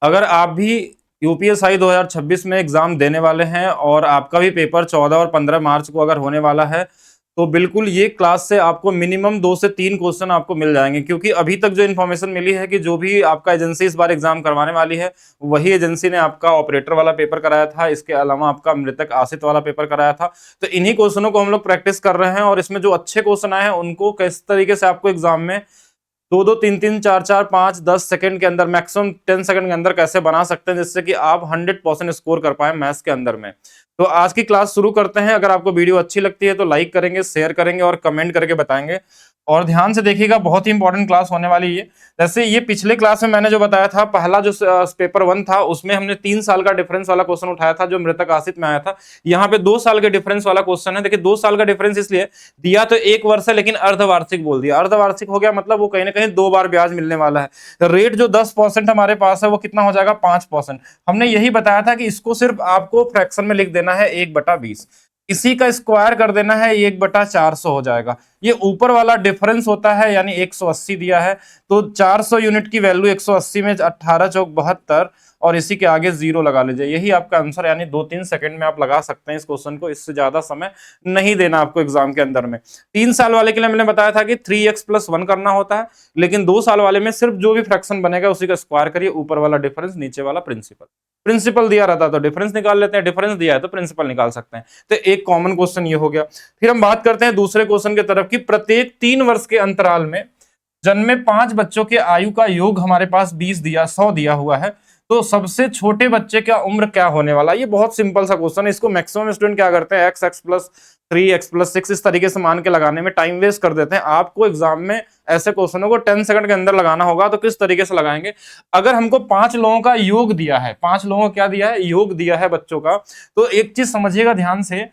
अगर आप भी यूपीएसआई 2026 में एग्जाम देने वाले हैं और आपका भी पेपर 14 और 15 मार्च को अगर होने वाला है, तो बिल्कुल ये क्लास से आपको मिनिमम 2 से 3 क्वेश्चन आपको मिल जाएंगे, क्योंकि अभी तक जो इन्फॉर्मेशन मिली है कि जो भी आपका एजेंसी इस बार एग्जाम करवाने वाली है, वही एजेंसी ने आपका ऑपरेटर वाला पेपर कराया था, इसके अलावा आपका मृतक आश्रित वाला पेपर कराया था। तो इन्हीं क्वेश्चनों को हम लोग प्रैक्टिस कर रहे हैं और इसमें जो अच्छे क्वेश्चन आए हैं उनको किस तरीके से आपको एग्जाम में 2-2, 3-3, 4-4, 5, 10 सेकंड के अंदर, मैक्सिमम 10 सेकंड के अंदर कैसे बना सकते हैं जिससे कि आप 100% स्कोर कर पाए मैथ्स के अंदर में। तो आज की क्लास शुरू करते हैं। अगर आपको वीडियो अच्छी लगती है तो लाइक करेंगे, शेयर करेंगे और कमेंट करके बताएंगे। और ध्यान से देखिएगा, बहुत ही इंपॉर्टेंट क्लास होने वाली है। जैसे ये पिछले क्लास में मैंने जो बताया था, पहला जो पेपर 1 था उसमें हमने 3 साल का डिफरेंस वाला क्वेश्चन उठाया था जो मृतक आश्रित में आया था। यहाँ पे 2 साल के डिफरेंस वाला क्वेश्चन है। देखिए 2 साल का डिफरेंस इसलिए दिया तो 1 वर्ष है, लेकिन अर्धवार्षिक बोल दिया। अर्धवार्षिक हो गया मतलब वो कहीं ना कहीं 2 बार ब्याज मिलने वाला है। तो रेट जो 10% हमारे पास है वो कितना हो जाएगा, 5%। हमने यही बताया था कि इसको सिर्फ आपको फ्रैक्शन में लिख देना है 1/20, इसी का स्क्वायर कर देना है 1/400 हो जाएगा। ये ऊपर वाला डिफरेंस होता है, यानी 180 दिया है तो 400 यूनिट की वैल्यू 180 में 18 चौक 72 और इसी के आगे 0 लगा लीजिए। यही आपका आंसर, यानी 2-3 सेकंड में आप लगा सकते हैं इस क्वेश्चन को। इससे ज्यादा समय नहीं देना आपको एग्जाम के अंदर में। 3 साल वाले के लिए मैंने बताया था कि 3x+1 करना होता है, लेकिन 2 साल वाले में सिर्फ जो भी फ्रैक्शन बनेगा उसी का स्क्वायर करिए, ऊपर वाला डिफरेंस नीचे वाला प्रिंसिपल। प्रिंसिपल दिया रहता तो डिफरेंस निकाल लेते हैं, डिफरेंस दिया है तो प्रिंसिपल निकाल सकते हैं। तो एक कॉमन क्वेश्चन ये हो गया। फिर हम बात करते हैं दूसरे क्वेश्चन की तरफ कि प्रत्येक 3 वर्ष के अंतराल में जन्मे 5 बच्चों के आयु का योग हमारे पास 100 दिया हुआ है, तो सबसे छोटे बच्चे का उम्र क्या होने वाला है। ये बहुत सिंपल सा क्वेश्चन है। इसको मैक्सिमम स्टूडेंट क्या करते हैं, x+3, x+6 इस तरीके से मान के लगाने में टाइम वेस्ट कर देते हैं। आपको एग्जाम में ऐसे क्वेश्चनों को 10 सेकंड के अंदर लगाना होगा। तो किस तरीके से लगाएंगे, अगर हमको 5 लोगों का योग दिया है, 5 लोगों को क्या दिया है, योग दिया है बच्चों का, तो एक चीज समझिएगा ध्यान से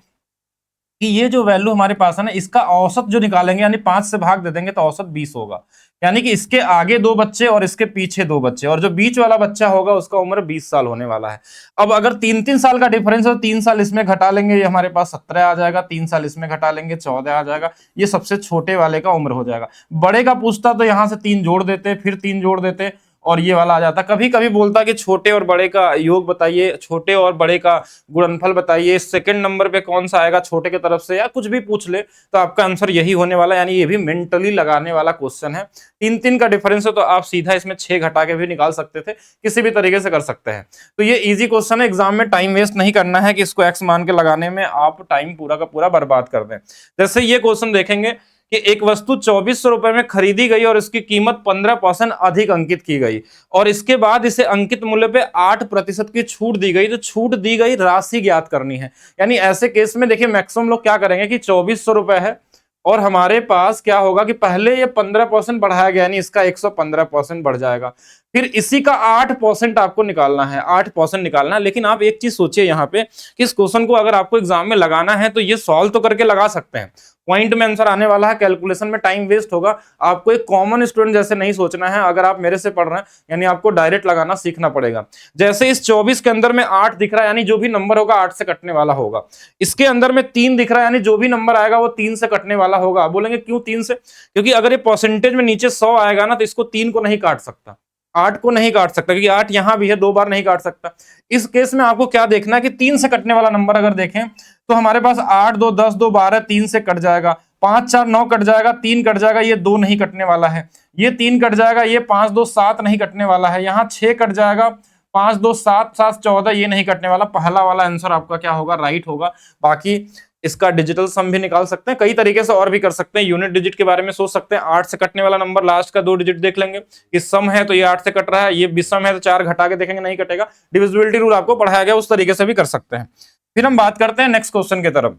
कि ये जो वैल्यू हमारे पास है ना, इसका औसत जो निकालेंगे, यानी 5 से भाग दे देंगे तो औसत 20 होगा। यानी कि इसके आगे 2 बच्चे और इसके पीछे 2 बच्चे, और जो बीच वाला बच्चा होगा उसका उम्र 20 साल होने वाला है। अब अगर 3-3 साल का डिफरेंस है तो 3 साल इसमें घटा लेंगे, ये हमारे पास 17 आ जाएगा। 3 साल इसमें घटा लेंगे, 14 आ जाएगा। ये सबसे छोटे वाले का उम्र हो जाएगा। बड़े का पूछता तो यहां से 3 जोड़ देते, फिर 3 जोड़ देते और ये वाला आ जाता। कभी कभी बोलता कि छोटे और बड़े का योग बताइए, छोटे और बड़े का गुणनफल बताइए, सेकंड नंबर पे कौन सा आएगा छोटे की तरफ से, या कुछ भी पूछ ले तो आपका आंसर यही होने वाला है। यानी ये भी मेंटली लगाने वाला क्वेश्चन है। 3-3 का डिफरेंस है तो आप सीधा इसमें 6 घटा के भी निकाल सकते थे, किसी भी तरीके से कर सकते हैं। तो ये इजी क्वेश्चन है, एग्जाम में टाइम वेस्ट नहीं करना है कि इसको एक्स मान के लगाने में आप टाइम पूरा का पूरा बर्बाद कर दें। जैसे ये क्वेश्चन देखेंगे कि एक वस्तु 2400 रुपए में खरीदी गई और इसकी कीमत 15% अधिक अंकित की गई, और इसके बाद इसे अंकित मूल्य पे 8% की छूट दी गई। तो छूट दी गई राशि ज्ञात करनी है। यानी ऐसे केस में देखिए मैक्सिमम लोग क्या करेंगे कि 2400 रुपए है और हमारे पास क्या होगा कि पहले ये 15% बढ़ाया गया, यानी इसका 115% बढ़ जाएगा। फिर इसी का 8% आपको निकालना है, 8% निकालना है। लेकिन आप एक चीज सोचिए यहाँ पे कि इस क्वेश्चन को अगर आपको एग्जाम में लगाना है तो ये सॉल्व तो करके लगा सकते हैं, पॉइंट में आंसर आने वाला है, कैलकुलेशन में टाइम वेस्ट होगा। आपको एक कॉमन स्टूडेंट जैसे नहीं सोचना है। अगर आप मेरे से पढ़ रहे हैं यानी आपको डायरेक्ट लगाना सीखना पड़ेगा। जैसे इस 24 के अंदर में 8 दिख रहा है, यानी जो भी नंबर होगा 8 से कटने वाला होगा। इसके अंदर में 3 दिख रहा है, यानी जो भी नंबर आएगा वो 3 से कटने वाला होगा। बोलेंगे क्यों 3 से, क्योंकि अगर ये परसेंटेज में नीचे 100 आएगा ना तो इसको 3 को नहीं काट सकता, 8 को नहीं काट सकता, क्योंकि 8 यहां भी है, 2 बार नहीं काट सकता। इस केस में आपको क्या देखना है कि 3 से कटने वाला नंबर अगर देखें तो हमारे पास 8, 2, 10, 2, 12, 3 से कट जाएगा, 5, 4, 9 कट जाएगा, 3 कट जाएगा, ये 2 नहीं कटने वाला है, ये 3 कट जाएगा, ये 5, 2, 7 नहीं कटने वाला है, यहाँ 6 कट जाएगा, 5, 2, 7, 7, 14 ये नहीं कटने वाला। पहला वाला आंसर आपका क्या होगा, राइट होगा। बाकी इसका डिजिटल सम भी निकाल सकते हैं, कई तरीके से और भी कर सकते हैं। यूनिट डिजिट के बारे में सोच सकते हैं। 8 से कटने वाला नंबर लास्ट का 2 डिजिट देख लेंगे, इस सम है तो ये 8 से कट रहा है, ये विषम है तो 4 घटा के देखेंगे नहीं कटेगा। डिविजिबिलिटी रूल आपको पढ़ाया गया, उस तरीके से भी कर सकते हैं। फिर हम बात करते हैं नेक्स्ट क्वेश्चन की तरफ।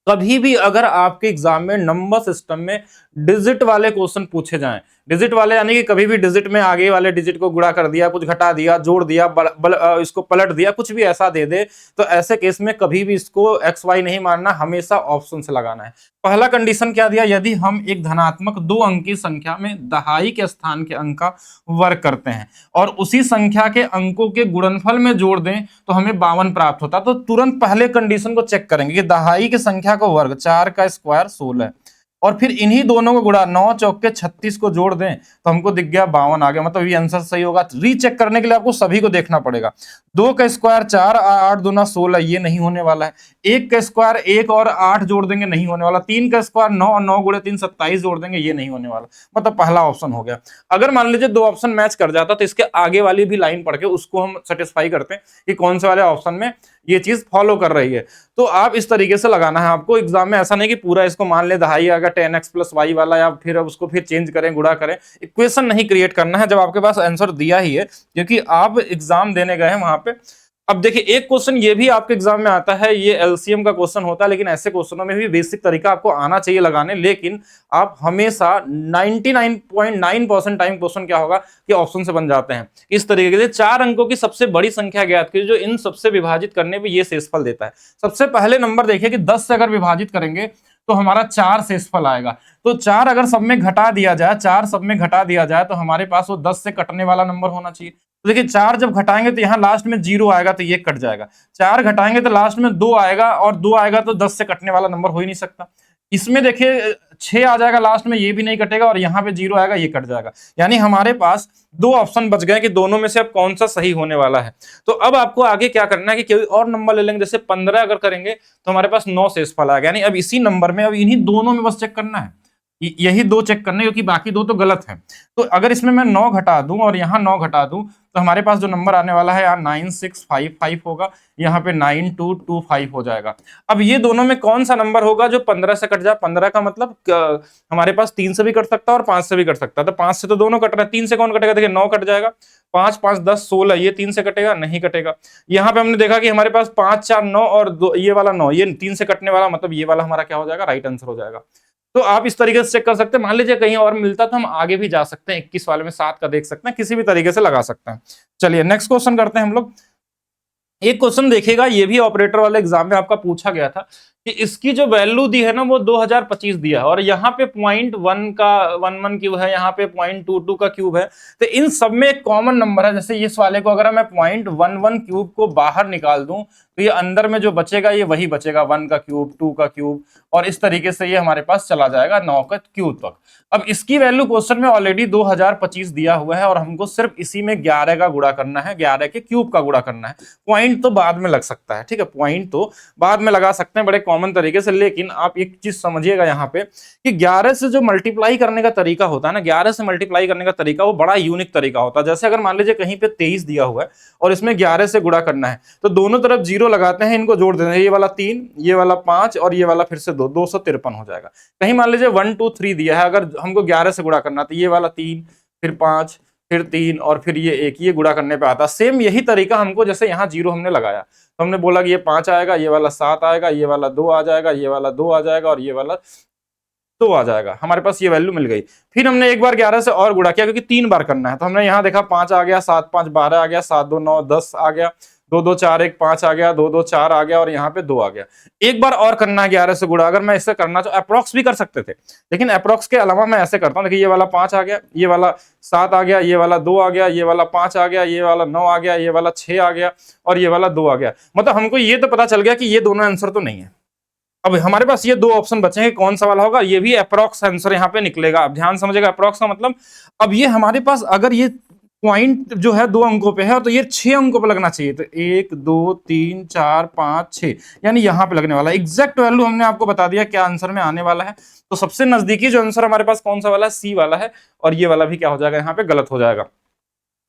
कभी भी अगर आपके एग्जाम में नंबर सिस्टम में डिजिट वाले क्वेश्चन पूछे जाएं, डिजिट वाले यानी कि कभी भी डिजिट में आगे वाले डिजिट को गुणा कर दिया, कुछ घटा दिया, जोड़ दिया, इसको पलट दिया, कुछ भी ऐसा दे दे, तो ऐसे केस में कभी भी इसको एक्स वाई नहीं मानना, हमेशा ऑप्शन से लगाना है। पहला कंडीशन क्या दिया, यदि हम एक धनात्मक 2 अंकी संख्या में दहाई के स्थान के अंक का वर्ग करते हैं और उसी संख्या के अंकों के गुणनफल में जोड़ दें तो हमें 52 प्राप्त होता। तो तुरंत पहले कंडीशन को चेक करेंगे कि दहाई की संख्या का वर्ग 4 का स्क्वायर 16, और फिर इन्हीं दोनों को गुणा, 9 चौके 36 को जोड़ दें तो हमको दिख गया 52 आ गया, मतलब ये आंसर सही होगा। रीचेक करने के लिए आपको सभी को देखना पड़ेगा। 2 का स्क्वायर 4, 8 दूना 16, ये नहीं होने वाला है। 1 का स्क्वायर 1 और 8 जोड़ देंगे, नहीं होने वाला। 3 का स्क्वायर 9 और 9 गुणे 3 27 जोड़ देंगे, ये नहीं होने वाला। मतलब पहला ऑप्शन हो गया। अगर मान लीजिए दो ऑप्शन मैच कर जाता तो इसके आगे वाली भी लाइन पढ़ के उसको हम सेटिस्फाई करते हैं कि कौन से वाले ऑप्शन में ये चीज फॉलो कर रही है। तो आप इस तरीके से लगाना है आपको एग्जाम में। ऐसा नहीं कि पूरा इसको मान ले दहाई आएगा 10x प्लस वाई वाला, या फिर उसको फिर चेंज करें, गुणा करें। इक्वेशन नहीं क्रिएट करना है जब आपके पास आंसर दिया ही है, क्योंकि आप एग्जाम देने गए हैं वहां पे। अब देखिए एक क्वेश्चन ये भी आपके एग्जाम में आता है, ये एलसीएम का क्वेश्चन होता है, लेकिन ऐसे क्वेश्चनों में भी बेसिक तरीका आपको आना चाहिए लगाने। लेकिन आप हमेशा 99.9% टाइम क्वेश्चन क्या होगा कि ऑप्शन से बन जाते हैं। इस तरीके से 4 अंकों की सबसे बड़ी संख्या ज्ञात कीजिए जो इन सबसे विभाजित करने पे ये शेषफल देता है। सबसे पहले नंबर देखिए कि 10 से अगर विभाजित करेंगे तो हमारा 4 शेषफल आएगा। तो 4 अगर सब में घटा दिया जाए, 4 सब में घटा दिया जाए तो हमारे पास वो 10 से कटने वाला नंबर होना चाहिए। तो देखिए 4 जब घटाएंगे तो यहाँ लास्ट में 0 आएगा तो ये कट जाएगा। 4 घटाएंगे तो लास्ट में 2 आएगा, और 2 आएगा तो 10 से कटने वाला नंबर हो ही नहीं सकता। इसमें देखिए 6 आ जाएगा लास्ट में, ये भी नहीं कटेगा, और यहाँ पे 0 आएगा, ये कट जाएगा। यानी हमारे पास 2 ऑप्शन बच गए कि दोनों में से अब कौन सा सही होने वाला है। तो अब आपको आगे क्या करना है कि कोई और नंबर ले लेंगे, जैसे 15 अगर करेंगे तो हमारे पास 9 शेषफल आएगा। यानी अब इसी नंबर में, अब इन्हीं दोनों में बस चेक करना है, यही 2 चेक करने, क्योंकि बाकी 2 तो गलत है। तो अगर इसमें मैं 9 घटा दूं और यहाँ 9 घटा दूं तो हमारे पास जो नंबर आने वाला है यहाँ 9655 होगा, यहाँ पे 9225 हो जाएगा। अब ये दोनों में कौन सा नंबर होगा जो 15 से कट जाए? 15 का मतलब हमारे पास 3 से भी कट सकता है और 5 से भी कट सकता है। तो 5 से तो दोनों कट रहे हैं, 3 से कौन कटेगा? देखिए 9 कट जाएगा, 5 5 10 16, ये 3 से कटेगा, नहीं कटेगा। यहाँ पे हमने देखा कि हमारे पास 5 4 9 और ये वाला 9, ये 3 से कटने वाला, मतलब ये वाला हमारा क्या हो जाएगा? राइट आंसर हो जाएगा। तो आप इस तरीके से चेक कर सकते हैं। मान लीजिए कहीं और मिलता तो हम आगे भी जा सकते हैं, 21 वाले में 7 का देख सकते हैं, किसी भी तरीके से लगा सकते हैं। चलिए नेक्स्ट क्वेश्चन करते हैं हम लोग। एक क्वेश्चन देखिएगा, ये भी ऑपरेटर वाले एग्जाम में आपका पूछा गया था कि इसकी जो वैल्यू दी है ना वो 2025 दिया है, और यहाँ पे 0.1 का 11 क्यूब है, यहाँ पे 0.22 का क्यूब है। तो इन सब में एक कॉमन नंबर है। जैसे इस वाले को अगर मैं 0.11 क्यूब को बाहर निकाल दूं तो ये अंदर में जो बचेगा ये वही बचेगा, 1 का क्यूब, 2 का क्यूब, और इस तरीके से ये हमारे पास चला जाएगा 9 का क्यूब तक। अब इसकी वैल्यू क्वेश्चन में ऑलरेडी 2025 दिया हुआ है, और हमको सिर्फ इसी में 11 का गुणा करना है, 11 के क्यूब का गुणा करना है। पॉइंट तो बाद में लग सकता है, ठीक है, पॉइंट तो बाद में लगा सकते हैं बड़े कॉमन तरीके से। लेकिन आप एक चीज समझिएगा यहाँ पे कि 11 से जो मल्टीप्लाई करने का तरीका होता है ना, 11 से मल्टीप्लाई करने का तरीका वो बड़ा यूनिक तरीका होता है। जैसे अगर मान लीजिए कहीं पे 23 दिया हुआ है और इसमें 11 से गुणा करना है, तो दोनों तरफ 0 लगाते हैं, इनको जोड़ देते हैं, ये वाला 3, ये वाला 5 और ये वाला फिर से 2, 253 हो जाएगा। कहीं मान लीजिए 1 2 3 दिया है, अगर हमको 11 से गुणा करना तो ये वाला 3, फिर 5, फिर 3 और फिर ये 1, ये गुणा करने पे आता है। सेम यही तरीका हमको, जैसे यहाँ 0 हमने लगाया तो हमने बोला कि ये 5 आएगा, ये वाला 7 आएगा, ये वाला 2 आ जाएगा, ये वाला 2 आ जाएगा और ये वाला 2 आ जाएगा। हमारे पास ये वैल्यू मिल गई। फिर हमने एक बार 11 से और गुणा किया, क्योंकि 3 बार करना है। तो हमने यहाँ देखा 5 आ गया, 7 5 12 आ गया, 7 2 9 10 आ गया, 2 2 4 1 5 आ गया, 2 2 4 आ गया, और यहाँ पे 2 आ गया। एक बार और करना है 11 से गुणा। अगर मैं इससे करना चाहूँ, अप्रोक्स भी कर सकते थे, लेकिन अप्रोक्स के अलावा मैं ऐसे करता हूँ। देखिए ये वाला 5 आ गया, ये वाला 7 आ गया, ये वाला 2 आ गया, ये वाला 5 आ गया, ये वाला 9 आ गया, ये वाला 6 आ गया और ये वाला 2 आ गया। मतलब हमको ये तो पता चल गया कि ये दोनों आंसर तो नहीं है। अब हमारे पास ये 2 ऑप्शन बचे हैं, कौन सा वाला होगा? ये भी अप्रोक्स आंसर यहाँ पे निकलेगा। अब ध्यान समझिएगा, अप्रोक्स का मतलब, अब ये हमारे पास अगर ये पॉइंट जो है 2 अंकों पे है तो ये 6 अंकों पे लगना चाहिए। तो 1 2 3 4 5 6, यानी यहाँ पे लगने वाला है। एग्जैक्ट वैल्यू हमने आपको बता दिया क्या आंसर में आने वाला है। तो सबसे नजदीकी जो आंसर हमारे पास कौन सा वाला है? सी वाला है, और ये वाला भी क्या हो जाएगा? यहाँ पे गलत हो जाएगा।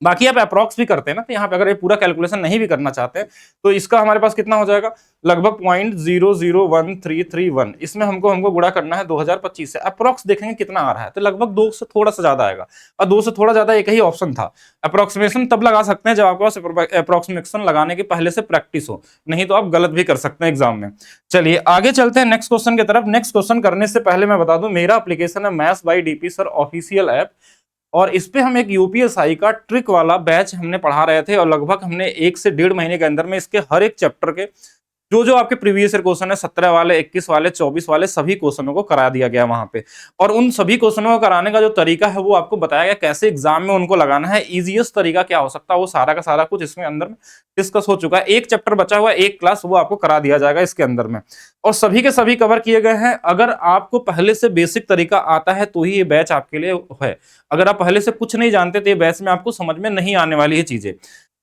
बाकी आप अप्रॉक्स भी करते हैं ना, तो यहाँ पे अगर ये पूरा कैलकुलेशन नहीं भी करना चाहते हैं तो इसका हमारे पास कितना हो जाएगा? लगभग 0.00131। इसमें हमको गुणा करना है 2025 से। अप्रॉक्स देखेंगे कितना आ रहा है, तो लगभग 2 से थोड़ा सा ज्यादा आएगा, और 2 से थोड़ा ज्यादा एक ही ऑप्शन था। अप्रोक्सीमेशन तब लगा सकते हैं जब आपके पास अप्रोक्सीमेशन लगाने के पहले से प्रैक्टिस हो, नहीं तो आप गलत भी कर सकते हैं एग्जाम में। चलिए आगे चलते हैं नेक्स्ट क्वेश्चन की तरफ। नेक्स्ट क्वेश्चन करने से पहले मैं बता दूं, मेरा एप्लीकेशन है maths by DP sir official app, और इस पे हम एक यूपीएसआई का ट्रिक वाला बैच हमने पढ़ा रहे थे, और लगभग हमने 1 से 1.5 महीने के अंदर में इसके हर एक चैप्टर के जो जो आपके प्रीवियस ईयर क्वेश्चन है 17 वाले, 21 वाले, 24 वाले, सभी क्वेश्चनों को करा दिया गया वहां पे। और उन सभी क्वेश्चनों को कराने का जो तरीका है वो आपको बताया गया, कैसे एग्जाम में उनको लगाना है, इजीएस्ट तरीका क्या हो सकता है, वो सारा का सारा कुछ इसमें अंदर में डिस्कस हो चुका है। एक चैप्टर बचा हुआ है, एक क्लास, वो आपको करा दिया जाएगा इसके अंदर में, और सभी के सभी कवर किए गए हैं। अगर आपको पहले से बेसिक तरीका आता है तो ही ये बैच आपके लिए है। अगर आप पहले से कुछ नहीं जानते तो ये बैच में आपको समझ में नहीं आने वाली है चीजें।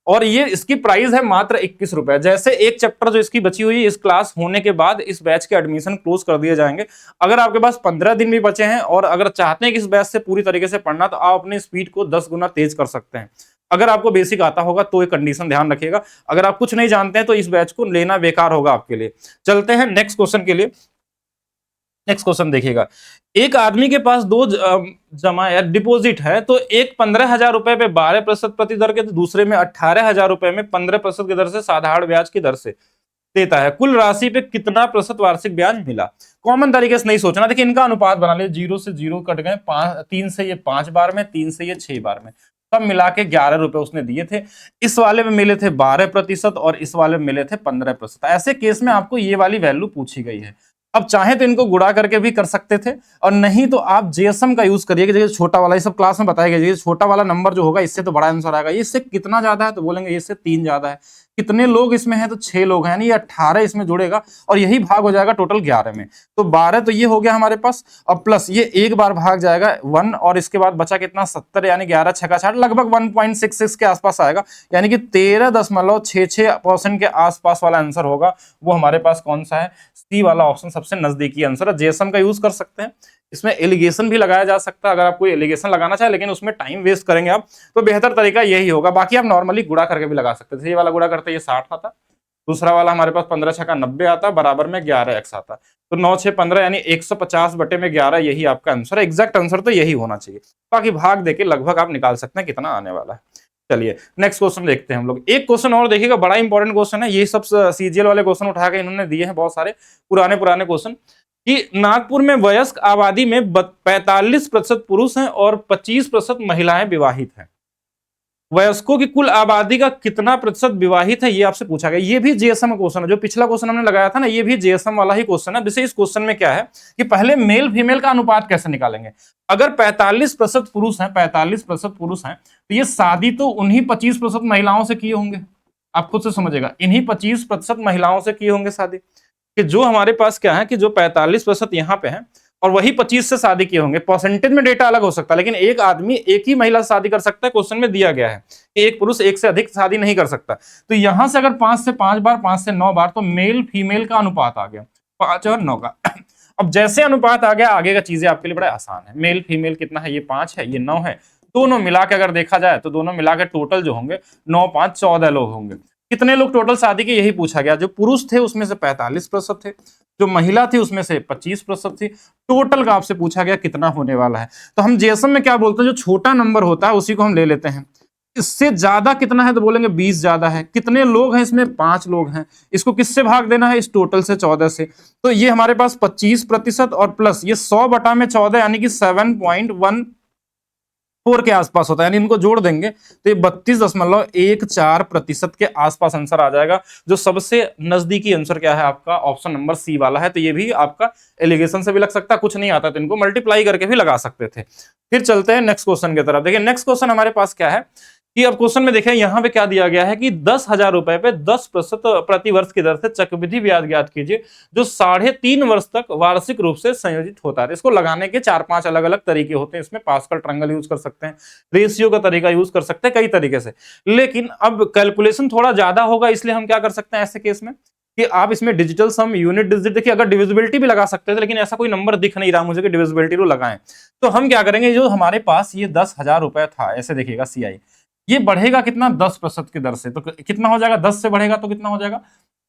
और ये इसकी प्राइस है मात्र 21 रुपए। जैसे एक चैप्टर जो इसकी बची हुई है, इस क्लास होने के बाद इस बैच के एडमिशन क्लोज कर दिए जाएंगे। अगर आपके पास 15 दिन भी बचे हैं और अगर चाहते हैं कि इस बैच से पूरी तरीके से पढ़ना, तो आप अपनी स्पीड को 10 गुना तेज कर सकते हैं। अगर आपको बेसिक आता होगा तो ये कंडीशन ध्यान रखिएगा। अगर आप कुछ नहीं जानते हैं तो इस बैच को लेना बेकार होगा आपके लिए। चलते हैं नेक्स्ट क्वेश्चन के लिए। नेक्स्ट क्वेश्चन देखिएगा, एक आदमी के पास दो जमा या डिपॉजिट है, तो एक 15,000 रुपए पे 12% प्रति दर के, तो दूसरे में 18,000 रुपए में 15% की दर से साधारण ब्याज की दर से देता है। कुल राशि पे कितना प्रतिशत वार्षिक ब्याज मिला? कॉमन तरीके से नहीं सोचना। देखिए इनका अनुपात बना ले, 0 से 0 कट गए, 3 से ये 5 बार में, 3 से ये 6 बार में, सब मिला के 11 रुपए उसने दिए थे। इस वाले में मिले थे 12% और इस वाले में मिले थे 15%। ऐसे केस में आपको ये वाली वैल्यू पूछी गई है। अब चाहे तो इनको गुणा करके भी कर सकते थे, और नहीं तो आप जेएसएम का यूज करिए कि जैसे छोटा वाला, ये सब क्लास में बताया गया, छोटा वाला नंबर जो होगा इससे तो बड़ा आंसर आएगा। इससे कितना ज्यादा है तो बोलेंगे इससे 3 ज्यादा है। कितने लोग इसमें हैं तो 6 लोग हैं, यानी ये 18 इसमें जुड़ेगा और यही भाग हो जाएगा टोटल 11 में। तो 12 तो ये हो गया हमारे पास, और प्लस ये एक बार भाग जाएगा 1, और इसके बाद बचा कितना 70, यानी 11 छक्का 60, लगभग 1.66 के आसपास आएगा, यानी कि 13.66% के आसपास वाला आंसर होगा। वो हमारे पास कौन सा है? सी वाला ऑप्शन सबसे नजदीकी आंसर है। जेएसएम का यूज कर सकते हैं, इसमें एलिगेशन भी लगाया जा सकता है अगर आप कोई एलिगेशन लगाना चाहे, लेकिन उसमें टाइम वेस्ट करेंगे आप, तो बेहतर तरीका यही होगा। बाकी आप नॉर्मली गुणा करके भी लगा सकते थे। ये वाला गुणा करते ये 60 आता, दूसरा वाला हमारे पास 15 छक्का 90 आता, बराबर में 11x आता, तो 9 6 15 यानी 150 बटे में 11, यही आपका आंसर है। एग्जैक्ट आंसर तो यही होना चाहिए। बाकी भाग देके लगभग आप निकाल सकते हैं कितना आने वाला है। चलिए नेक्स्ट क्वेश्चन देखते हैं हम लोग। एक क्वेश्चन और देखिएगा, बड़ा इंपॉर्टेंट क्वेश्चन है। ये सब सीजीएल वाले क्वेश्चन उठा के इन्होंने दिए हैं, बहुत सारे पुराने क्वेश्चन, कि नागपुर में वयस्क आबादी में 45% पुरुष हैं और 25% महिलाएं विवाहित हैं। वयस्कों की कुल आबादी का कितना प्रतिशत विवाहित है, ये आपसे पूछा गया। ये भी जेएसएम का क्वेश्चन है, जो पिछला क्वेश्चन हमने लगाया था ना, ये भी जेएसएम वाला ही क्वेश्चन है। जैसे इस क्वेश्चन में क्या है कि पहले मेल फीमेल का अनुपात कैसे निकालेंगे। अगर 45% पुरुष हैं, 45% पुरुष हैं, तो ये शादी तो उन्हीं 25% महिलाओं से किए होंगे। आप खुद से समझेगा, इन्हीं 25% महिलाओं से किए होंगे शादी। कि जो हमारे पास क्या है कि जो 45% यहाँ पे है और वही 25 से शादी किए होंगे। परसेंटेज में डेटा अलग हो सकता है, लेकिन एक आदमी एक ही महिला से शादी कर सकता है। क्वेश्चन में दिया गया है कि एक पुरुष एक से अधिक शादी नहीं कर सकता। तो यहां से अगर 5 से 5 बार, 5 से 9 बार, तो मेल फीमेल का अनुपात आ गया 5 और 9 का। अब जैसे अनुपात आ गया, आगे का चीजें आपके लिए बड़ा आसान है। मेल फीमेल कितना है, ये 5 है, ये 9 है, दोनों मिला के अगर देखा जाए तो दोनों मिला के टोटल जो होंगे 9 5 14 लोग होंगे। कितने लोग टोटल शादी के, यही पूछा गया। जो पुरुष थे उसमें से 45% थे, जो महिला थी उसमें से 25% थी। टोटल का आपसे पूछा गया कितना होने वाला है। तो हम जेएसएम में क्या बोलते हैं, जो छोटा नंबर होता है उसी को हम ले लेते हैं। इससे ज्यादा कितना है तो बोलेंगे 20 ज्यादा है। कितने लोग हैं इसमें, 5 लोग हैं। इसको किससे भाग देना है, इस टोटल से 14 से। तो ये हमारे पास 25% और प्लस ये 100 बटा में 14 यानी कि 7.14 के आसपास होता है, यानी इनको जोड़ देंगे तो ये 32.14% के आसपास आंसर आ जाएगा। जो सबसे नजदीकी आंसर क्या है आपका, ऑप्शन नंबर सी वाला है। तो ये भी आपका एलिगेशन से भी लग सकता है, कुछ नहीं आता तो इनको मल्टीप्लाई करके भी लगा सकते थे। फिर चलते हैं नेक्स्ट क्वेश्चन की तरफ। देखिए नेक्स्ट क्वेश्चन हमारे पास क्या है कि अब क्वेश्चन में देखें, यहाँ पे क्या दिया गया है कि 10,000 रुपए पे 10% प्रति वर्ष की दर से चक्रवृद्धि ब्याज ज्ञात कीजिए, जो 3.5 वर्ष तक वार्षिक रूप से संयोजित होता है। इसको लगाने के 4-5 अलग अलग तरीके होते हैं। इसमें पास्कल ट्रायंगल यूज कर सकते हैं, रेशियो का तरीका यूज कर सकते हैं, कई तरीके से। लेकिन अब कैलकुलेशन थोड़ा ज्यादा होगा, इसलिए हम क्या कर सकते हैं ऐसे केस में कि आप इसमें डिजिटल सम, यूनिट डिजिट, देखिए अगर डिविजिबिलिटी भी लगा सकते थे, लेकिन ऐसा कोई नंबर दिख नहीं रहा मुझे कि डिविजिबिलिटी को लगाएं। तो हम क्या करेंगे, जो हमारे पास ये 10,000 रुपए था, ऐसे देखिएगा सीआई, ये बढ़ेगा कितना 10% की दर से। तो कितना हो जाएगा, 10 से बढ़ेगा तो कितना हो जाएगा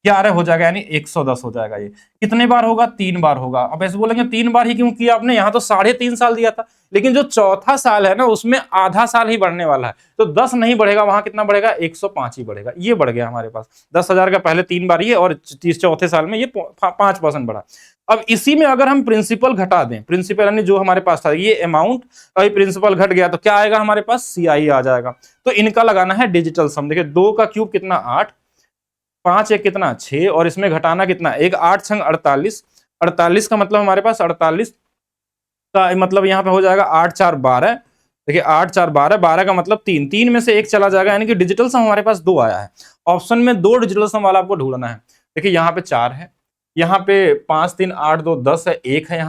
11 हो जाएगा, यानी 110 हो जाएगा। ये कितने बार होगा, 3 बार होगा। अब ऐसे बोलेंगे 3 बार ही क्यों किया आपने, यहाँ तो 3.5 साल दिया था, लेकिन जो चौथा साल है ना उसमें आधा साल ही बढ़ने वाला है। तो 10 नहीं बढ़ेगा, वहां कितना बढ़ेगा, 105 ही बढ़ेगा। ये बढ़ गया हमारे पास 10,000 का पहले 3 बार ये, और चौथे साल में ये 5% बढ़ा। अब इसी में अगर हम प्रिंसिपल घटा दें, प्रिंसिपल यानी जो हमारे पास था ये अमाउंट, अभी प्रिंसिपल घट गया तो क्या आएगा हमारे पास, सीआई आ जाएगा। तो इनका लगाना है डिजिटल सम। देखिए 2 का क्यूब कितना 8, 5 एक कितना 6 और इसमें घटाना कितना एक 8 छंग 48, 48 का मतलब हमारे पास 48 का मतलब यहाँ पे हो जाएगा 8 4 12। देखिए 8 4 12, 12 का मतलब 3, 3 में से एक चला जाएगा, यानी कि डिजिटल सम हमारे पास 2 आया है। ऑप्शन में 2 डिजिटल सम वाला आपको ढूंढना है। देखिए यहाँ पे 4 है, यहाँ पे 5 3 8 2 10 है, 1 है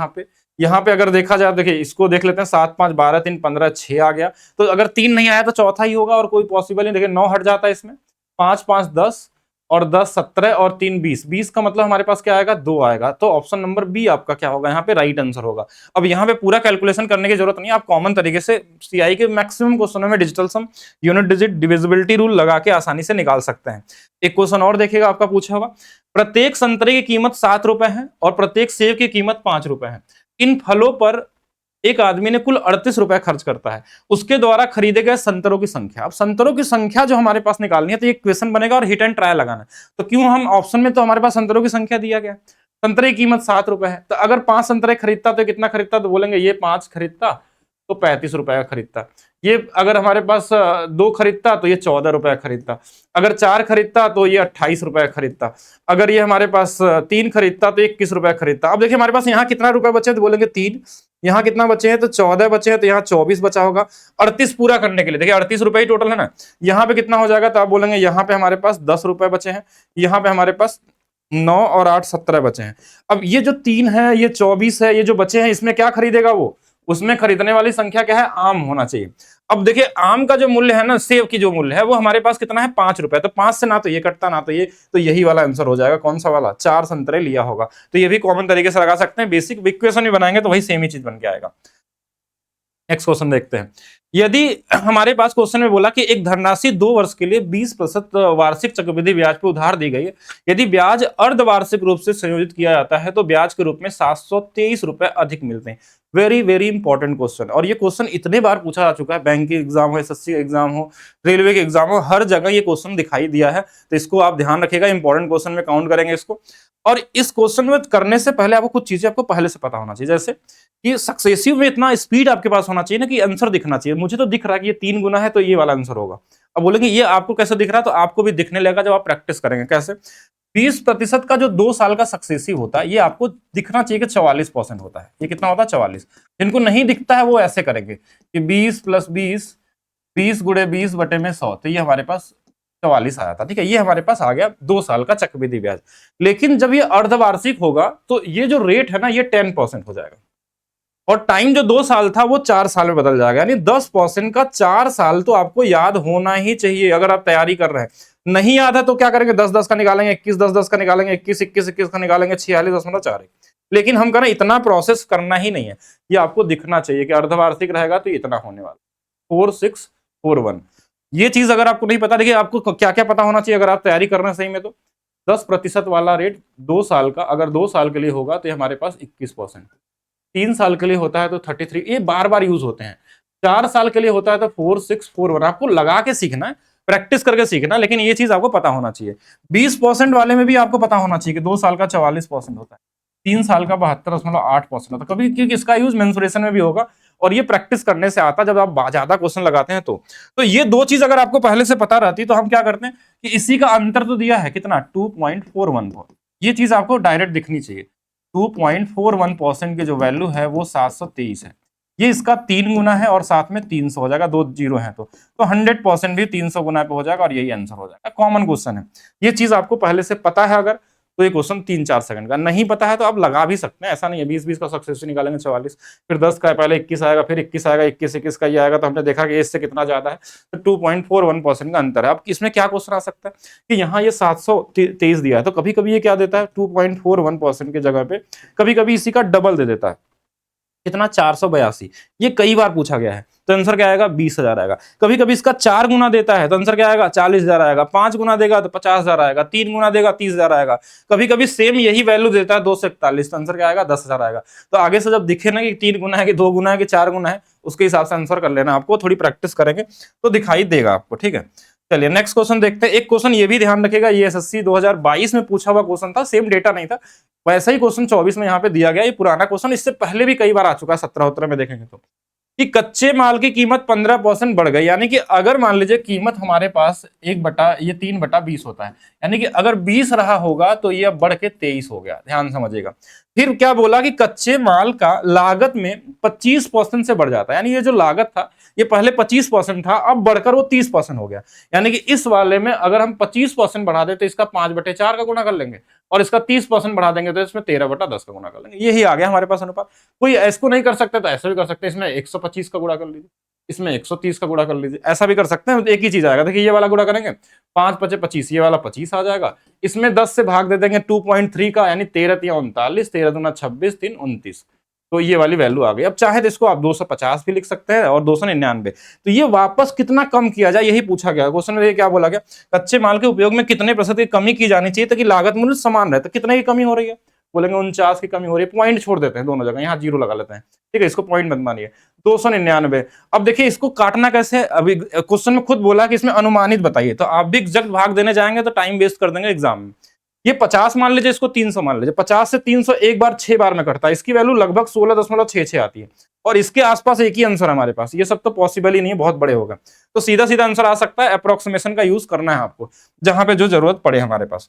यहाँ पे अगर देखा जाए, देखिए इसको देख लेते हैं, 7 5 12 3 15 6 आ गया, तो अगर 3 नहीं आया तो चौथा ही होगा और कोई पॉसिबल नहीं। देखिए 9 हट जाता है इसमें, 5 5 10 और 10 17 और 3 20, 20 का मतलब हमारे पास क्या आएगा 2 आएगा, तो ऑप्शन नंबर बी आपका क्या होगा यहाँ पे राइट आंसर होगा। अब यहाँ पे पूरा कैलकुलेशन करने की जरूरत नहीं है, आप कॉमन तरीके से सीआई के मैक्सिमम क्वेश्चनों में डिजिटल सम, यूनिट डिजिट, डिविजिबिलिटी रूल लगा के आसानी से निकाल सकते हैं। एक क्वेश्चन और देखिएगा, आपका पूछा होगा प्रत्येक संतरे की कीमत 7 रुपए है और प्रत्येक सेब की कीमत 5 रुपए है। इन फलों पर एक आदमी ने कुल 38 रुपए खर्च करता है, उसके द्वारा खरीदे गए संतरों की संख्या। अब संतरों की संख्या जो हमारे पास निकालनी है, तो ये क्वेश्चन बनेगा और हिट एंड ट्रायल लगाना है। तो क्यों हम ऑप्शन में तो हमारे पास संतरों की संख्या दिया गया, संतरे की कीमत 7 रुपए है, तो अगर 5 संतरे खरीदता तो कितना खरीदता, तो बोलेंगे ये 5 खरीदता तो 35 रुपए का खरीदता। ये अगर हमारे पास 2 खरीदता तो ये 14 रुपए का खरीदता, अगर 4 खरीदता तो ये 28 रुपए का खरीदता, अगर ये हमारे पास 3 खरीदता तो 21 रुपए का खरीदता। अब देखिए हमारे पास यहाँ कितना रुपए बचे, तो बोलेंगे 3, यहाँ कितना बचे हैं, तो 14 बचे हैं, तो यहाँ 24 बचा होगा 38 पूरा करने के लिए। देखिए 38 रुपए ही टोटल है ना, यहाँ पे कितना हो जाएगा, तो आप बोलेंगे यहाँ पे हमारे पास 10 रुपए बचे हैं, यहाँ पे हमारे पास 9 और 8 17 बचे हैं। अब ये जो 3 है, ये 24 है, ये जो बचे हैं इसमें क्या खरीदेगा वो, उसमें खरीदने वाली संख्या क्या है, आम होना चाहिए। अब देखिए आम का जो मूल्य है ना, सेब की जो मूल्य है वो हमारे पास कितना है 5 रुपए, तो 5 से ना तो ये कटता ना तो ये, तो यही वाला आंसर हो जाएगा। कौन सा वाला, 4 संतरे लिया होगा। तो ये भी कॉमन तरीके से लगा सकते हैं, बेसिक इक्वेशन भी बनाएंगे तो वही सेम ही चीज बन के आएगा। नेक्स्ट क्वेश्चन देखते हैं। यदि हमारे पास क्वेश्चन में बोला कि एक धनराशि 2 वर्ष के लिए 20% वार्षिक चक्रवृद्धि ब्याज पर उधार दी गई है, यदि ब्याज अर्धवार्षिक रूप से संयोजित किया जाता है तो ब्याज के रूप में 723 रुपए अधिक मिलते हैं। वेरी वेरी इंपॉर्टेंट क्वेश्चन, और ये क्वेश्चन इतने बार पूछा जा चुका है, बैंक के एग्जाम हो, एसएससी एग्जाम हो, रेलवे के एग्जाम हो, हर जगह ये क्वेश्चन दिखाई दिया है। तो इसको आप ध्यान रखिएगा, इंपॉर्टेंट क्वेश्चन में काउंट करेंगे इसको। और इस क्वेश्चन में करने से पहले आपको कुछ चीजें आपको पहले से पता होना चाहिए, जैसे कि सक्सेसिव में इतना स्पीड आपके पास होना चाहिए ना कि आंसर दिखना चाहिए। मुझे तो दिख रहा है कि ये 3 गुना है तो ये वाला आंसर होगा। अब बोलेंगे ये आपको कैसे दिख रहा है, तो आपको भी दिखने लगेगा जब आप प्रैक्टिस करेंगे। कैसे, 20% का जो 2 साल का सक्सेसिव होता है, ये आपको दिखना चाहिए कि 44% होता है। ये कितना होता है 44। जिनको नहीं दिखता है वो ऐसे करेंगे कि 20 + 20, 20 × 20 बटे में 100, तो ये हमारे पास 44 आया था। ठीक है, ये हमारे पास आ गया 2 साल का चक्रवृद्धि ब्याज। लेकिन जब ये अर्धवार्षिक होगा तो ये जो रेट है ना, ये 10% हो जाएगा, और टाइम जो 2 साल था वो 4 साल में बदल जाएगा, यानी 10% का 4 साल तो आपको याद होना ही चाहिए अगर आप तैयारी कर रहे हैं। नहीं याद है तो क्या करेंगे, 10 10 का निकालेंगे, 21 10 10 का निकालेंगे, 21 21 21 का निकालेंगे, 46.41। लेकिन हम करें इतना प्रोसेस करना ही नहीं है, ये आपको दिखना चाहिए कि अर्धवार्षिक रहेगा तो इतना होने वाला 4641। ये चीज अगर आपको नहीं पता, देखिए आपको क्या क्या पता होना चाहिए अगर आप तैयारी कर रहे हैं सही में, तो 10% वाला रेट 2 साल का, अगर 2 साल के लिए होगा तो हमारे पास 21%, 3 साल के लिए होता है तो 33, ये बार बार यूज होते हैं। 4 साल के लिए होता है तो 4641। आपको लगा के सीखना है, प्रैक्टिस करके सीखना, लेकिन ये चीज आपको पता होना चाहिए। 20% वाले में भी आपको पता होना चाहिए कि 2 साल का 44% होता है, 3 साल का 72.8% होता है। कभी क्योंकि इसका यूज मेंसुरेशन में भी होगा, और ये प्रैक्टिस करने से आता जब आप ज्यादा क्वेश्चन लगाते हैं तो ये 2 चीज अगर आपको पहले से पता रहती तो हम क्या करते हैं कि इसी का अंतर तो दिया है कितना 2.414, ये चीज आपको डायरेक्ट दिखनी चाहिए। 2.41% की जो वैल्यू है वो 723 है, ये इसका 3 गुना है और साथ में 300 हो जाएगा, 2 जीरो है तो 100% भी 300 गुना पे हो जाएगा और यही आंसर हो जाएगा। कॉमन क्वेश्चन है, ये चीज आपको पहले से पता है अगर, तो ये क्वेश्चन 3-4 सेकंड का। नहीं पता है तो आप लगा भी सकते हैं, ऐसा नहीं है। 20-20 का सक्सेस निकालेंगे 44, फिर 10 का पहले 21 आएगा, फिर 21 आएगा, 21-21 का ये आएगा, तो हमने देखा कि इससे कितना ज्यादा है, तो 2.41% का अंतर है। अब इसमें क्या क्वेश्चन आ सकता है कि यहाँ ये 723 दिया है, तो कभी कभी ये क्या देता है 2.41% की जगह पे कभी कभी इसी का डबल दे देता है, कितना 482। ये कई बार पूछा गया है, तो आंसर क्या आएगा 20,000 आएगा। कभी कभी इसका 4 गुना देता है तो आंसर क्या आएगा 40,000 आएगा, 5 गुना देगा तो 50,000 आएगा, 3 गुना देगा 30,000 आएगा। कभी कभी सेम यही वैल्यू देता है 2 से 41, तो आंसर क्या आएगा 10,000 आएगा। तो आगे से जब दिखे ना कि 3 गुना है कि 2 गुना है कि 4 गुना है, उसके हिसाब से आंसर कर लेना। आपको थोड़ी प्रैक्टिस करेंगे तो दिखाई देगा आपको। ठीक है, चलिए नेक्स्ट क्वेश्चन देखते हैं। एक क्वेश्चन ये भी ध्यान रखेगा, ये एसएससी 2022 में पूछा हुआ क्वेश्चन था, सेम डेटा नहीं था, वैसा ही क्वेश्चन 24 में यहाँ पे दिया गया। ये पुराना क्वेश्चन, इससे पहले भी कई बार आ चुका है 17-17 में देखेंगे तो। कि कच्चे माल की कीमत 15% बढ़ गई, यानी कि अगर मान लीजिए कीमत हमारे पास 3/20 होता है, यानी कि अगर 20 रहा होगा तो ये अब बढ़ के 23 हो गया, ध्यान समझिएगा। फिर क्या बोला कि कच्चे माल का लागत में 25% से बढ़ जाता है, यानी ये जो लागत था ये पहले 25% था, अब बढ़कर वो 30% हो गया। यानी कि इस वाले में अगर हम 25% बढ़ा दे तो इसका 5/4 का गुणा कर लेंगे, और इसका 30% बढ़ा देंगे तो इसमें 13/10 का गुणा कर लेंगे। यही आ गया हमारे पास अनुपात। कोई इसको नहीं कर सकते तो ऐसा भी कर सकते हैं, इसमें 125 का गुणा कर लीजिए, इसमें 130 का गुणा कर लीजिए, ऐसा भी कर सकते हैं। एक ही चीज आएगा, देखिए ये वाला गुणा करेंगे 5×5 = 25, ये वाला 25 आ जाएगा। इसमें 10 से भाग दे देंगे 2.3 का, यानी 13×3 = 39, 13×2 = 26, 3 29, तो ये वाली वैल्यू आ गई। अब चाहे तो इसको आप 250 भी लिख सकते हैं और 299। तो ये वापस कितना कम किया जाए यही पूछा गया क्वेश्चन में। क्या बोला गया, कच्चे माल के उपयोग में कितने प्रतिशत की कमी की जानी चाहिए ताकि लागत मूल्य समान रहे। तो कितने की कमी हो रही है, बोलेंगे 49 की कमी हो रही है। पॉइंट छोड़ देते हैं दोनों जगह, यहाँ 0 लगा लेते हैं, ठीक है, इसको पॉइंट मत मानिए। 299। अब देखिए इसको काटना कैसे है, अभी क्वेश्चन में खुद बोला कि इसमें अनुमानित बताइए, तो आप भी एग्जैक्ट भाग देने जाएंगे तो टाइम वेस्ट कर देंगे एग्जाम में। ये 50 मान लीजिए, इसको 300 मान लीजिए, 50 से 300 एक बार 6 बार में कटता है, इसकी वैल्यू लगभग 16.66 आती है, और इसके आसपास एक ही आंसर हमारे पास। ये सब तो पॉसिबल ही नहीं है, बहुत बड़े होगा, तो सीधा सीधा आंसर आ सकता है। अप्रोक्सीमेशन का यूज करना है आपको जहां पे जो जरूरत पड़े हमारे पास।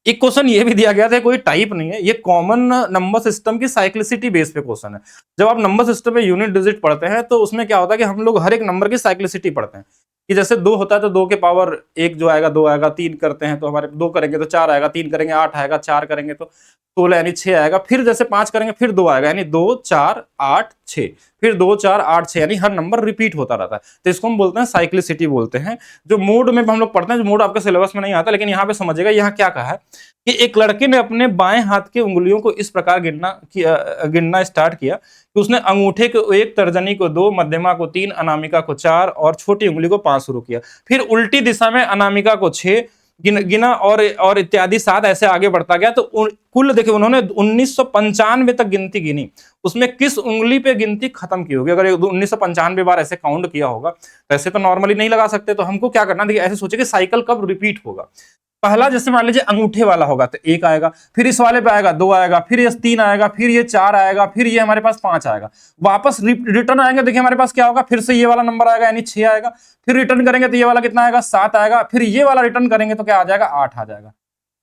एक क्वेश्चन ये भी दिया गया था, कोई टाइप नहीं है, ये कॉमन नंबर सिस्टम की साइक्लिसिटी बेस पे क्वेश्चन है। जब आप नंबर सिस्टम में यूनिट डिजिट पढ़ते हैं तो उसमें क्या होता है कि हम लोग हर एक नंबर की साइक्लिसिटी पढ़ते हैं, कि जैसे 2 होता है तो 2 के पावर 1 जो आएगा 2 आएगा, 3 करते हैं तो हमारे 2 करेंगे तो 4 आएगा, 3 करेंगे 8 आएगा, 4 करेंगे तो 16 यानी 6 आएगा, फिर जैसे 5 करेंगे फिर 2 आएगा, यानी 2 4 8 6, फिर 2 4 8 6, यानी हर नंबर रिपीट होता रहता है। तो इसको हम बोलते हैं साइक्लिसिटी बोलते हैं। जो मोड में हम लोग पढ़ते हैं, जो मोड आपके सिलेबस में नहीं आता, लेकिन यहाँ पे समझिएगा यहाँ क्या कहा है कि एक लड़के ने अपने बाएं हाथ के उंगलियों को इस प्रकार गिनना स्टार्ट किया कि उसने अंगूठे को 1, तर्जनी को 2, मध्यमा को 3, अनामिका को 4 और छोटी उंगली को 5 शुरू किया। फिर उल्टी दिशा में अनामिका को 6 गिना और इत्यादि 7, ऐसे आगे बढ़ता गया। तो कुल देखिए उन्होंने 1995 तक गिनती गिनी, उसमें किस उंगली पे गिनती खत्म की होगी। अगर 1995 बार ऐसे काउंट किया होगा तो ऐसे तो नॉर्मली नहीं लगा सकते, तो हमको क्या करना, देखिए ऐसे सोचे कि साइकिल कब रिपीट होगा। पहला जैसे मान लीजिए अंगूठे वाला होगा तो 1 आएगा, फिर इस वाले पे आएगा 2 आएगा, फिर ये 3 आएगा, फिर ये 4 आएगा, फिर ये हमारे पास 5 आएगा। वापस रिटर्न आएंगे, देखिए हमारे पास क्या होगा, फिर से ये वाला नंबर आएगा यानी 6 आएगा, फिर रिटर्न करेंगे तो ये वाला कितना आएगा, 7 आएगा, फिर ये वाला रिटर्न करेंगे तो क्या आ जाएगा, 8 आ जाएगा।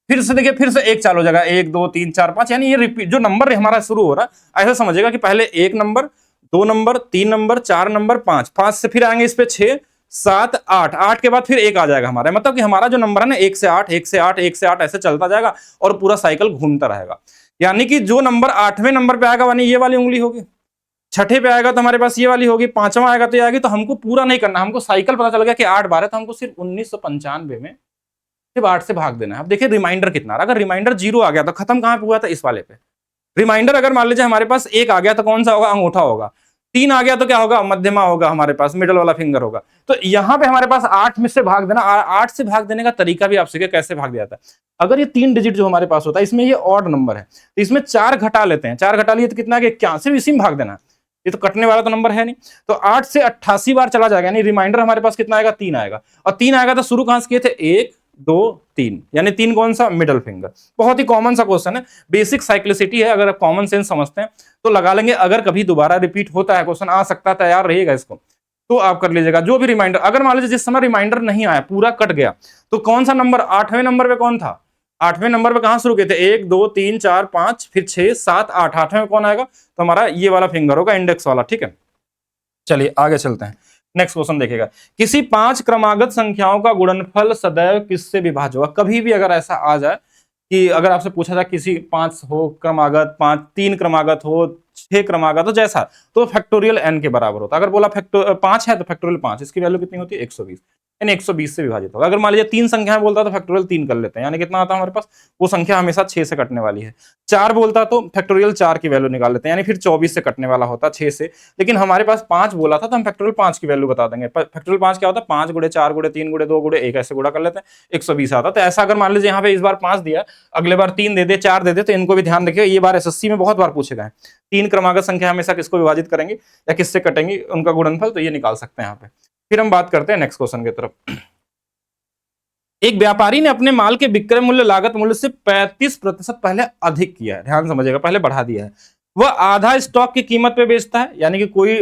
फिर से देखिए फिर से 1 चालू हो जाएगा, 1 2 3 4 5, यानी ये रिपीट जो नंबर हमारा शुरू हो रहा है ऐसा समझिएगा कि पहले 1 नंबर, 2 नंबर, 3 नंबर, 4 नंबर, 5 से फिर आएंगे इस पे 6 7 8, 8 के बाद फिर 1 आ जाएगा हमारा, मतलब कि हमारा जो नंबर है ना 1 से 8 1 से 8 1 से 8 ऐसे चलता जाएगा और पूरा साइकिल घूमता रहेगा। यानी कि जो नंबर 8वें नंबर पे आएगा यानी ये वाली उंगली होगी, छठे पे आएगा तो हमारे पास ये वाली होगी, 5वां आएगा तो ये आएगी। तो हमको पूरा नहीं करना, हमको साइकिल पता चल गया कि 8 बार है, तो हमको सिर्फ 1995 में सिर्फ 8 से भाग देना है। अब देखिए रिमाइंडर कितना, अगर रिमाइंडर 0 आ गया तो खत्म कहां पे हुआ था, इस वाले पे। रिमाइंडर अगर मान लीजिए हमारे पास 1 आ गया तो कौन सा होगा, अंगूठा होगा। 3 आ गया तो क्या होगा, मध्यमा होगा, हमारे पास मिडल वाला फिंगर होगा। तो यहां पे हमारे पास 8 में से भाग देना, 8 से भाग देने का तरीका भी आप सीखे कैसे भाग दिया था। अगर ये 3 डिजिट जो हमारे पास होता है इसमें ये ऑड नंबर है तो इसमें 4 घटा लेते हैं, 4 घटा लिए तो कितना आ गया, 81, इसी में भाग देना है, ये तो कटने वाला तो नंबर है नहीं। तो 8 से 88 बार चला जाएगा, यानी रिमाइंडर हमारे पास कितना आएगा, 3 आएगा। और 3 आएगा तो शुरू कहां से किए थे, 1 2 3, यानी 3 कौन सा, मिडल फिंगर। बहुत ही कॉमन सा क्वेश्चन है, बेसिक साइक्लिसिटी है, अगर आप कॉमन सेंस समझते हैं तो लगा लेंगे। अगर कभी दोबारा रिपीट होता है क्वेश्चन आ सकता है, तैयार रहिएगा इसको, तो आप कर लीजिएगा। जो भी रिमाइंडर, अगर मान लीजिए जिस समय रिमाइंडर नहीं आया पूरा कट गया तो कौन सा नंबर 8वें नंबर पे कौन था, 8वें नंबर पे कहां शुरू किए थे, 1 2 3 4 5 फिर 6 7 8, 8वें में कौन आएगा, तो हमारा ये वाला फिंगर होगा, इंडेक्स वाला, ठीक है। चलिए आगे चलते हैं, नेक्स्ट क्वेश्चन देखिएगा। किसी 5 क्रमागत संख्याओं का गुणनफल सदैव किससे विभाज्य होगा। कभी भी अगर ऐसा आ जाए कि अगर आपसे पूछा जाए किसी 5 हो क्रमागत, 3 क्रमागत हो, 6 क्रमागत हो, जैसा, तो फैक्टोरियल n के बराबर होता है। अगर बोला 5 है तो फैक्टोरियल 5, इसकी वैल्यू कितनी होती है, 120, यानी 120 से विभाजित होगा। अगर मान लीजिए 3 संख्या बोलता तो फैक्टोरियल 3 कर लेते हैं, यानी कितना आता है हमारे पास, वो संख्या हमेशा 6 से कटने वाली है। 4 बोलता तो फैक्टोरियल 4 की वैल्यू निकाल लेते हैं, यानी फिर 24 से कटने वाला होता 6 से। लेकिन हमारे पास 5 बोला था तो हम फैक्टोरियल 5 की वैल्यू बता देंगे। फैक्टोरियल 5 क्या होता है, 5 गुणे 4 गुणे 3 गुणे 2 गुणे 1 ऐसे गुणा कर लेते हैं, 120 आता। तो ऐसा अगर मान लीजिए यहाँ पे इस बार 5 दिया, अगले बार 3 दे दे, 4 दे दे, तो इनको भी ध्यान रखिए, ये बार एसएससी में बहुत बार पूछे गए। 3 क्रमागत संख्या हमेशा किसको विभाजित करेंगे या किससे कटेंगे उनका गुणनफल, तो ये निकाल सकते हैं यहाँ पे। फिर हम बात करते हैं नेक्स्ट क्वेश्चन की तरफ। एक व्यापारी ने अपने माल के विक्रय मूल्य लागत मूल्य से 35% पहले अधिक किया है, ध्यान समझिएगा, पहले बढ़ा दिया है। वह आधा स्टॉक की कीमत पे बेचता है, यानी कि कोई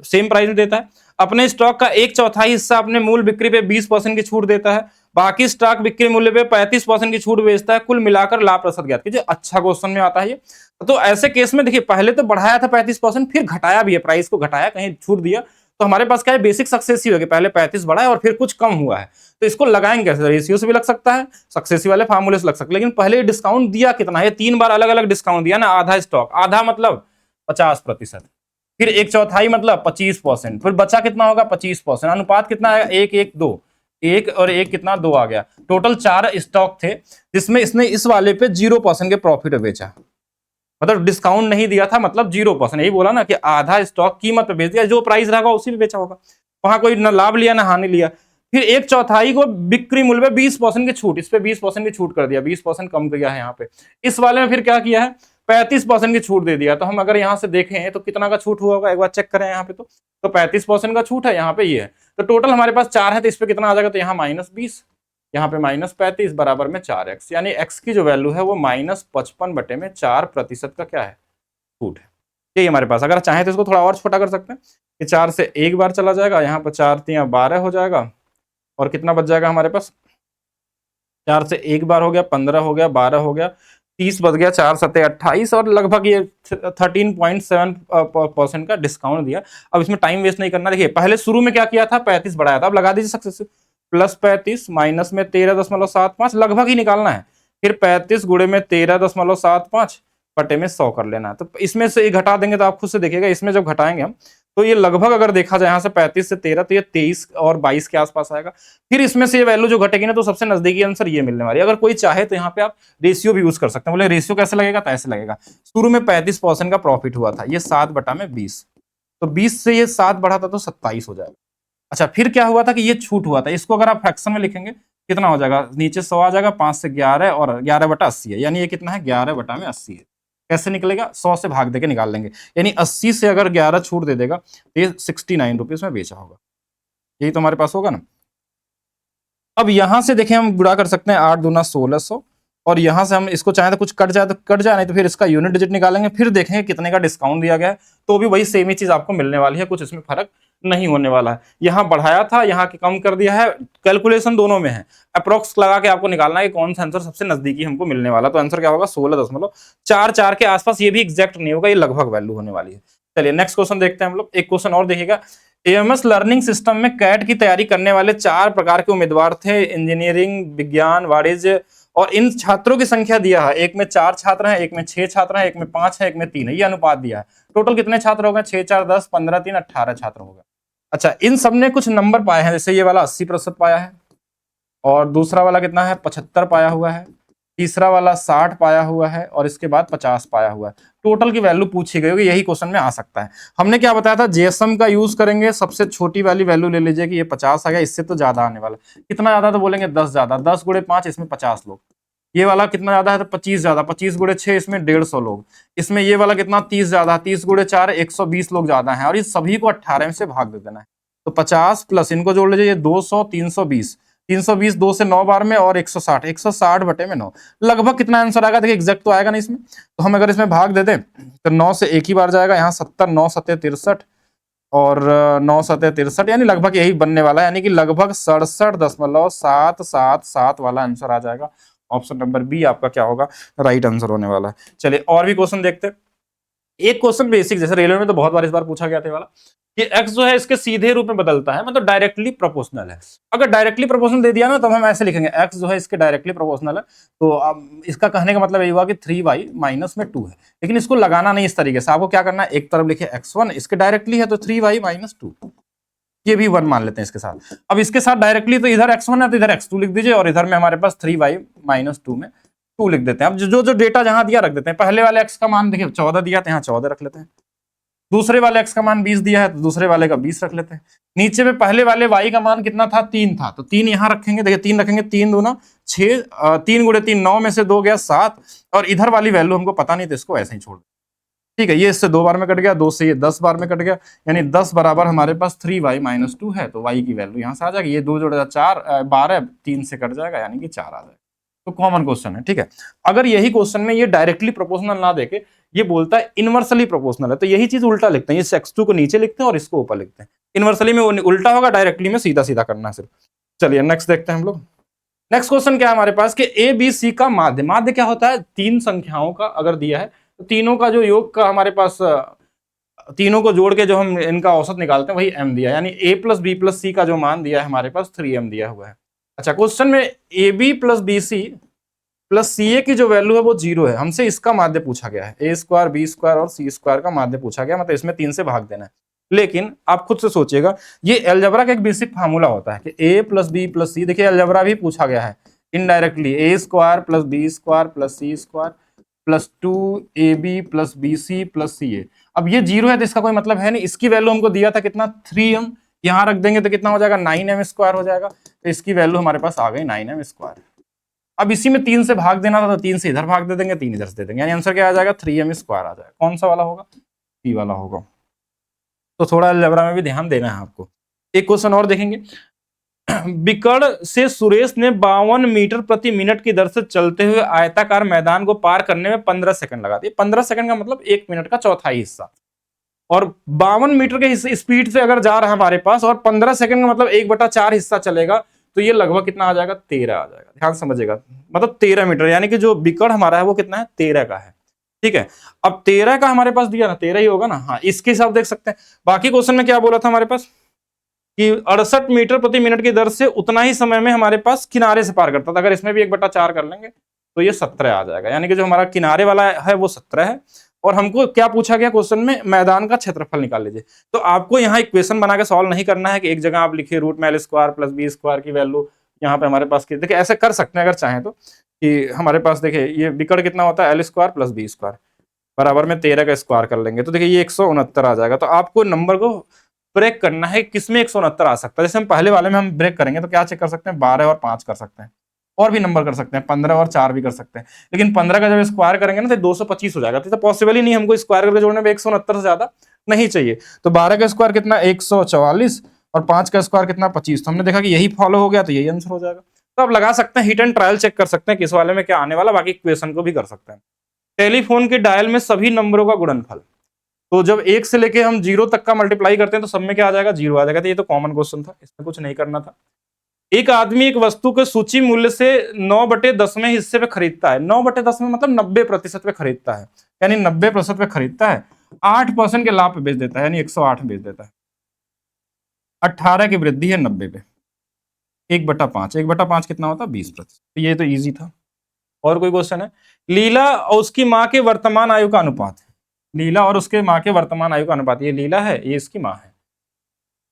सेम प्राइस में देता है, अपने स्टॉक का 1/4 हिस्सा अपने मूल बिक्री पे 20% की छूट देता है, बाकी स्टॉक बिक्री मूल्य पे 35% की छूट बेचता है, कुल मिलाकर लाभ प्रतिशत ज्ञात कीजिए। अच्छा क्वेश्चन में आता है ये। तो ऐसे केस में देखिए पहले तो बढ़ाया था 35%, फिर घटाया भी है, प्राइस को घटाया, कहीं छूट दिया, तो हमारे पास क्या है, बेसिक सक्सेसिव है कि पहले 35 बढ़ा है और फिर कुछ कम हुआ है। तो इसको लगाएंगे कैसे, रेशियो से भी लग सकता है, सक्सेसिव वाले फार्मूले से लग सकता है, लेकिन पहले डिस्काउंट दिया कितना है, 3 बार अलग अलग डिस्काउंट दिया ना। आधा स्टॉक, आधा मतलब 50%, फिर 1/4 मतलब 25%, फिर बचा कितना होगा 25%, अनुपात कितना है 1:1:2, 1 और 1 कितना 2 आ गया। टोटल 4 स्टॉक थे जिसमें इसने इस वाले पे 0% के प्रॉफिट बेचा, मतलब डिस्काउंट नहीं दिया था, मतलब 0%। यही बोला ना कि आधा स्टॉक कीमत पे बेच दिया, जो प्राइस रहेगा उसी पे बेचा होगा, वहां कोई न लाभ लिया ना हानि लिया। फिर 1/4 को बिक्री मूल्य पे 20% की छूट, इस पे 20% की छूट कर दिया, 20% कम किया है यहाँ पे। इस वाले में फिर क्या किया है, 35% की छूट दे दिया। तो हम अगर यहाँ से देखें तो कितना का छूट हुआ होगा, एक बार चेक करें यहाँ पे। तो 35% का छूट है, यहाँ पे ये है, तो टोटल हमारे पास 4 है, तो इस पे कितना आ जाएगा, तो यहाँ -20, यहाँ पे -35 बराबर में 4x, यानी x की जो वैल्यू है वो -55/4% का क्या है, छूट है। यही हमारे पास, अगर चाहे तो इसको थोड़ा और छोटा कर सकते हैं कि 4 से एक बार चला जाएगा, यहाँ पर 4 3 12 हो जाएगा, और कितना बच जाएगा हमारे पास, 4 से एक बार हो गया 15 हो गया, 12 हो गया, 30 बच गया, 4 7 28, और लगभग ये 13.7% का डिस्काउंट दिया। अब इसमें टाइम वेस्ट नहीं करना, देखिए पहले शुरू में क्या किया था, 35 बढ़ाया था, अब लगा दीजिए सक्सेस, +35 माइनस में 13.75, लगभग ही निकालना है, फिर 35 गुणे में 13.75 बटे में 100 कर लेना है। तो इसमें से ये घटा देंगे तो आप खुद से देखिएगा, इसमें जब घटाएंगे हम तो ये लगभग अगर देखा जाए यहाँ से 35 से 13, तो ये 23 और 22 के आसपास आएगा। फिर इसमें से ये वैल्यू जो घटेगी ना, तो सबसे नजदीकी आंसर ये मिलने वाली है। अगर कोई चाहे तो यहाँ पे आप रेशियो भी यूज कर सकते हैं। बोले रेशियो कैसे लगेगा, तो ऐसे लगेगा, शुरू में 35% का प्रॉफिट हुआ था, ये 7/20, तो 20 से ये 7 बढ़ा था तो 27 हो जाएगा। अच्छा, फिर क्या हुआ था कि ये छूट हुआ था, इसको अगर आप फ्रैक्शन में लिखेंगे कितना हो जाएगा, नीचे 100 आ जाएगा, 5 से 11 और 11/80 है, यानी ये कितना है 11/80 है। कैसे निकलेगा, 100 से भाग देके निकाल लेंगे, यानी 80 से अगर 11 छूट दे देगा तो ये 69 रुपीज में बेचा होगा। यही तो हमारे पास होगा ना। अब यहां से देखें हम गुणा कर सकते हैं, 8 दूना 1600, और यहां से हम इसको चाहे तो कुछ कट जाए तो कट जाए, नहीं तो फिर इसका यूनिट डिजिट निकालेंगे, फिर देखेंगे कितने का डिस्काउंट दिया गया है, तो भी वही सेम ही चीज आपको मिलने वाली है, कुछ इसमें फर्क नहीं होने वाला है। यहाँ बढ़ाया था, यहाँ की कम कर दिया है, कैलकुलेशन दोनों में है, अप्रोक्स लगा के आपको निकालना है कि कौन सा आंसर सबसे नजदीकी हमको मिलने वाला। तो आंसर क्या होगा 16.44 के आसपास, ये भी एग्जैक्ट नहीं होगा, ये लगभग वैल्यू होने वाली है। चलिए नेक्स्ट क्वेश्चन देखते हैं हम लोग। एक क्वेश्चन और देखिएगा, एएमएस लर्निंग सिस्टम में कैट की तैयारी करने वाले 4 प्रकार के उम्मीदवार थे, इंजीनियरिंग, विज्ञान, वाणिज्य, और इन छात्रों की संख्या दिया है, एक में 4 छात्र हैं, एक में 6 छात्र हैं, एक में 5 है, एक में 3 है, ये अनुपात दिया है। टोटल कितने छात्र हो गए, 6 4 10 15 3 18 छात्र हो गए। अच्छा, इन सब ने कुछ नंबर पाए हैं, जैसे ये वाला 80% पाया है, और दूसरा वाला कितना है 75 पाया हुआ है, तीसरा वाला 60 पाया हुआ है, और इसके बाद 50 पाया हुआ है। टोटल की वैल्यू पूछी गई होगी, यही क्वेश्चन में आ सकता है। हमने क्या बताया था, जेएसएम का यूज करेंगे, सबसे छोटी वाली वैल्यू ले लीजिए कि ये 50 आ गया, इससे तो ज्यादा आने वाला, कितना ज्यादा, तो बोलेंगे 10 ज्यादा, 10 गुणे 5 इसमें 50 लोग, ये वाला कितना ज्यादा है तो 25 ज्यादा, 25 गुणे 6 इसमें 150 लोग, इसमें ये वाला कितना 30 ज्यादा, 30 गुणे 4 120 लोग ज्यादा हैं, और इस सभी को 18 से भाग दे देना है। तो 50 प्लस इनको जोड़ लीजिए, ये 200 320, 320 2 से 9 बार में, और 160, 160 बटे में 9, लगभग कितना आंसर आएगा, देखिए एग्जैक्ट तो आएगा नहीं इसमें, तो हम अगर इसमें भाग दे दें तो 9 से एक ही बार जाएगा, यहाँ 70 9 7 63, और 9 7 63, यानी लगभग यही बनने वाला है, यानी कि लगभग 67.777 वाला आंसर आ जाएगा। ऑप्शन नंबर बी आपका क्या होगा, राइट आंसर होने वाला है। चलिए और भी क्वेश्चन देखते हैं। एक क्वेश्चन बेसिक, जैसे रेलवे में तो बहुत बार इस बार पूछा गया था वाला, कि x जो है इसके सीधे रूप में बदलता है, मतलब डायरेक्टली प्रोपोर्शनल है। अगर डायरेक्टली प्रोपोर्शनल दे दिया ना, तो हम ऐसे लिखेंगे x जो है इसके डायरेक्टली प्रोपोर्शनल है, तो अब इसका कहने का मतलब ये हुआ कि 3y माइनस में 2 है, लेकिन इसको लगाना नहीं इस तरीके से, आपको क्या करना है, एक तरफ लिखे x1 इसके डायरेक्टली है तो 3y माइनस 2, ये भी 1 मान लेते हैं इसके साथ। अब इसके साथ डायरेक्टली तो इधर x1 है तो इधर x2 लिख दीजिए, और इधर में हमारे पास 3y माइनस 2 में 2 लिख देते हैं। अब जो जो डेटा जहां दिया रख देते हैं, पहले वाले x का मान देखिए 14 दिया तो यहाँ 14 रख लेते हैं, दूसरे वाले x का मान 20 दिया है तो दूसरे वाले का 20 रख लेते हैं, नीचे में पहले वाले y का मान कितना था 3 था, तो 3 यहाँ रखेंगे, देखिए 3 रखेंगे, 3 दूना 6, 3 गुणे 3 9 में से 2 गया 7, और इधर वाली वैल्यू हमको पता नहीं तो इसको ऐसे ही छोड़, ठीक है, ये इससे 2 बार में कट गया, 2 से ये 10 बार में कट गया, यानी 10 बराबर हमारे पास 3y माइनस 2 है, तो y की वैल्यू यहाँ से आ जाएगी, ये 2 जोड़ा 4 12, 3 से कट जाएगा, यानी कि 4 आ जाएगा। तो कॉमन क्वेश्चन है, ठीक है। अगर यही क्वेश्चन में ये डायरेक्टली प्रोपोर्शनल ना देके ये बोलता है इनवर्सली प्रोपोर्शनल है, तो यही चीज उल्टा लिखते हैं, इस x2 को नीचे लिखते हैं और इसको ऊपर लिखते हैं। इनवर्सली में उल्टा होगा, डायरेक्टली में सीधा सीधा करना है सिर्फ। चलिए नेक्स्ट देखते हैं हम लोग। नेक्स्ट क्वेश्चन क्या है हमारे पास कि ए बी सी का माध्य, माध्य क्या होता है, तीन संख्याओं का अगर दिया है तो तीनों का जो योग का हमारे पास तीनों को जोड़ के जो हम इनका औसत निकालते हैं वही m दिया है, यानी a प्लस बी प्लस सी का जो मान दिया है हमारे पास 3m दिया हुआ है। अच्छा, क्वेश्चन में A B plus B C plus C A की जो वैल्यू है वो 0 है, हमसे इसका माध्य पूछा गया है, ए स्क्वायर बी स्क्वायर और सी स्क्वायर का माध्य पूछा गया, मतलब इसमें 3 से भाग देना है। लेकिन आप खुद से सोचिएगा, ये अलजेब्रा का एक बेसिक फार्मूला होता है कि A plus B plus C, देखिए अलजेब्रा भी पूछा गया है indirectly, A square plus B square plus C square plus 2ab plus B C plus C A. अब ये 0 है तो इसका कोई मतलब है नहीं, इसकी वैल्यू हमको दिया था कितना 3m, यहां रख देंगे तो कितना हो जाएगा 9m स्क्वायर हो जाएगा, तो इसकी वैल्यू हमारे पास आ गई 9m स्क्वायर। अब इसी में 3 से भाग देना था तो 3 से इधर भाग दे देंगे, 3 इधर से दे देंगे, यानी आंसर क्या आ जाएगा 3m स्क्वायर आ जाएगा। कौन सा वाला होगा, सी वाला होगा। तो थोड़ा अलजेब्रा में भी ध्यान देना है आपको। एक क्वेश्चन और देखेंगे, बिकड़ से सुरेश ने 52 मीटर प्रति मिनट की दर से चलते हुए आयताकार मैदान को पार करने में 15 सेकंड लगा दिए। 15 सेकंड का मतलब 1 मिनट का चौथाई हिस्सा, और 52 मीटर के स्पीड से अगर जा रहा है हमारे पास और 15 सेकंड का मतलब 1/4 हिस्सा चलेगा, तो ये लगभग कितना आ जाएगा 13 आ जाएगा। ध्यान समझिएगा, मतलब 13 मीटर, यानी कि जो बिकड़ हमारा है वो कितना है 13 का है। ठीक है, अब 13 का हमारे पास दिया ना, 13 ही होगा ना, हाँ इसके हिसाब देख सकते हैं। बाकी क्वेश्चन में क्या बोला था हमारे पास कि 68 मीटर प्रति मिनट की दर से उतना ही समय में हमारे पास किनारे से पार करता था, अगर इसमें भी 1/4 कर लेंगे तो ये 17 आ जाएगा, यानी कि जो हमारा किनारे वाला है वो 17 है। और हमको क्या पूछा गया क्वेश्चन में, मैदान का क्षेत्रफल निकाल लीजिए। तो आपको यहाँ इक्वेशन बना के सॉल्व नहीं करना है कि एक जगह आप लिखिए रूट में l square plus B square की वैल्यू यहाँ पे हमारे पास की, देखिए ऐसे कर सकते हैं अगर चाहें तो, कि हमारे पास देखिए ये बिकड़ कितना होता है l square plus B square बराबर में 13 का स्क्वायर कर लेंगे, तो देखिए ये 169 आ जाएगा। तो आपको नंबर को ब्रेक करना है, किसमें 169 आ सकता है। जैसे हम पहले वाले में हम ब्रेक करेंगे तो क्या चेक कर सकते हैं, 12 और 5 कर सकते हैं, और भी नंबर कर सकते हैं, 15 और 4 भी कर सकते हैं, लेकिन 15 का जब स्क्वायर करेंगे ना तो 225 हो जाएगा, तो पॉसिबल ही नहीं, हमको स्क्वायर करके जोड़ने में 169 से ज्यादा नहीं चाहिए। तो 12 का स्क्वायर कितना 144 और 5 का स्क्वायर कितना 25, तो हमने देखा कि यही फॉलो हो गया, तो यही आंसर हो जाएगा। तो आप लगा सकते हैं, हिट एंड ट्रायल चेक कर सकते हैं किस वाले में क्या आने वाला, बाकी इक्वेशन को भी कर सकते हैं। टेलीफोन के डायल में सभी नंबरों का गुणनफल, तो जब 1 से लेके हम 0 तक का मल्टीप्लाई करते हैं तो सब में क्या आ जाएगा 0 आ जाएगा, तो ये तो कॉमन क्वेश्चन था, इसमें कुछ नहीं करना था। एक आदमी एक वस्तु के सूची मूल्य से 9/10वें हिस्से पे खरीदता है, 9/10 मतलब 90% पे खरीदता है, यानी 90% पे खरीदता है, 8% के लाभ पे बेच देता है, यानी 108 बेच देता है। 18 की वृद्धि है 90 पे, 1/5, 1/5 कितना होता है 20%। तो ये तो इजी था। और कोई क्वेश्चन है, लीला और उसकी माँ के वर्तमान आयु का अनुपात, लीला और उसके माँ के वर्तमान आयु का अनुपात, ये लीला है ये इसकी माँ है,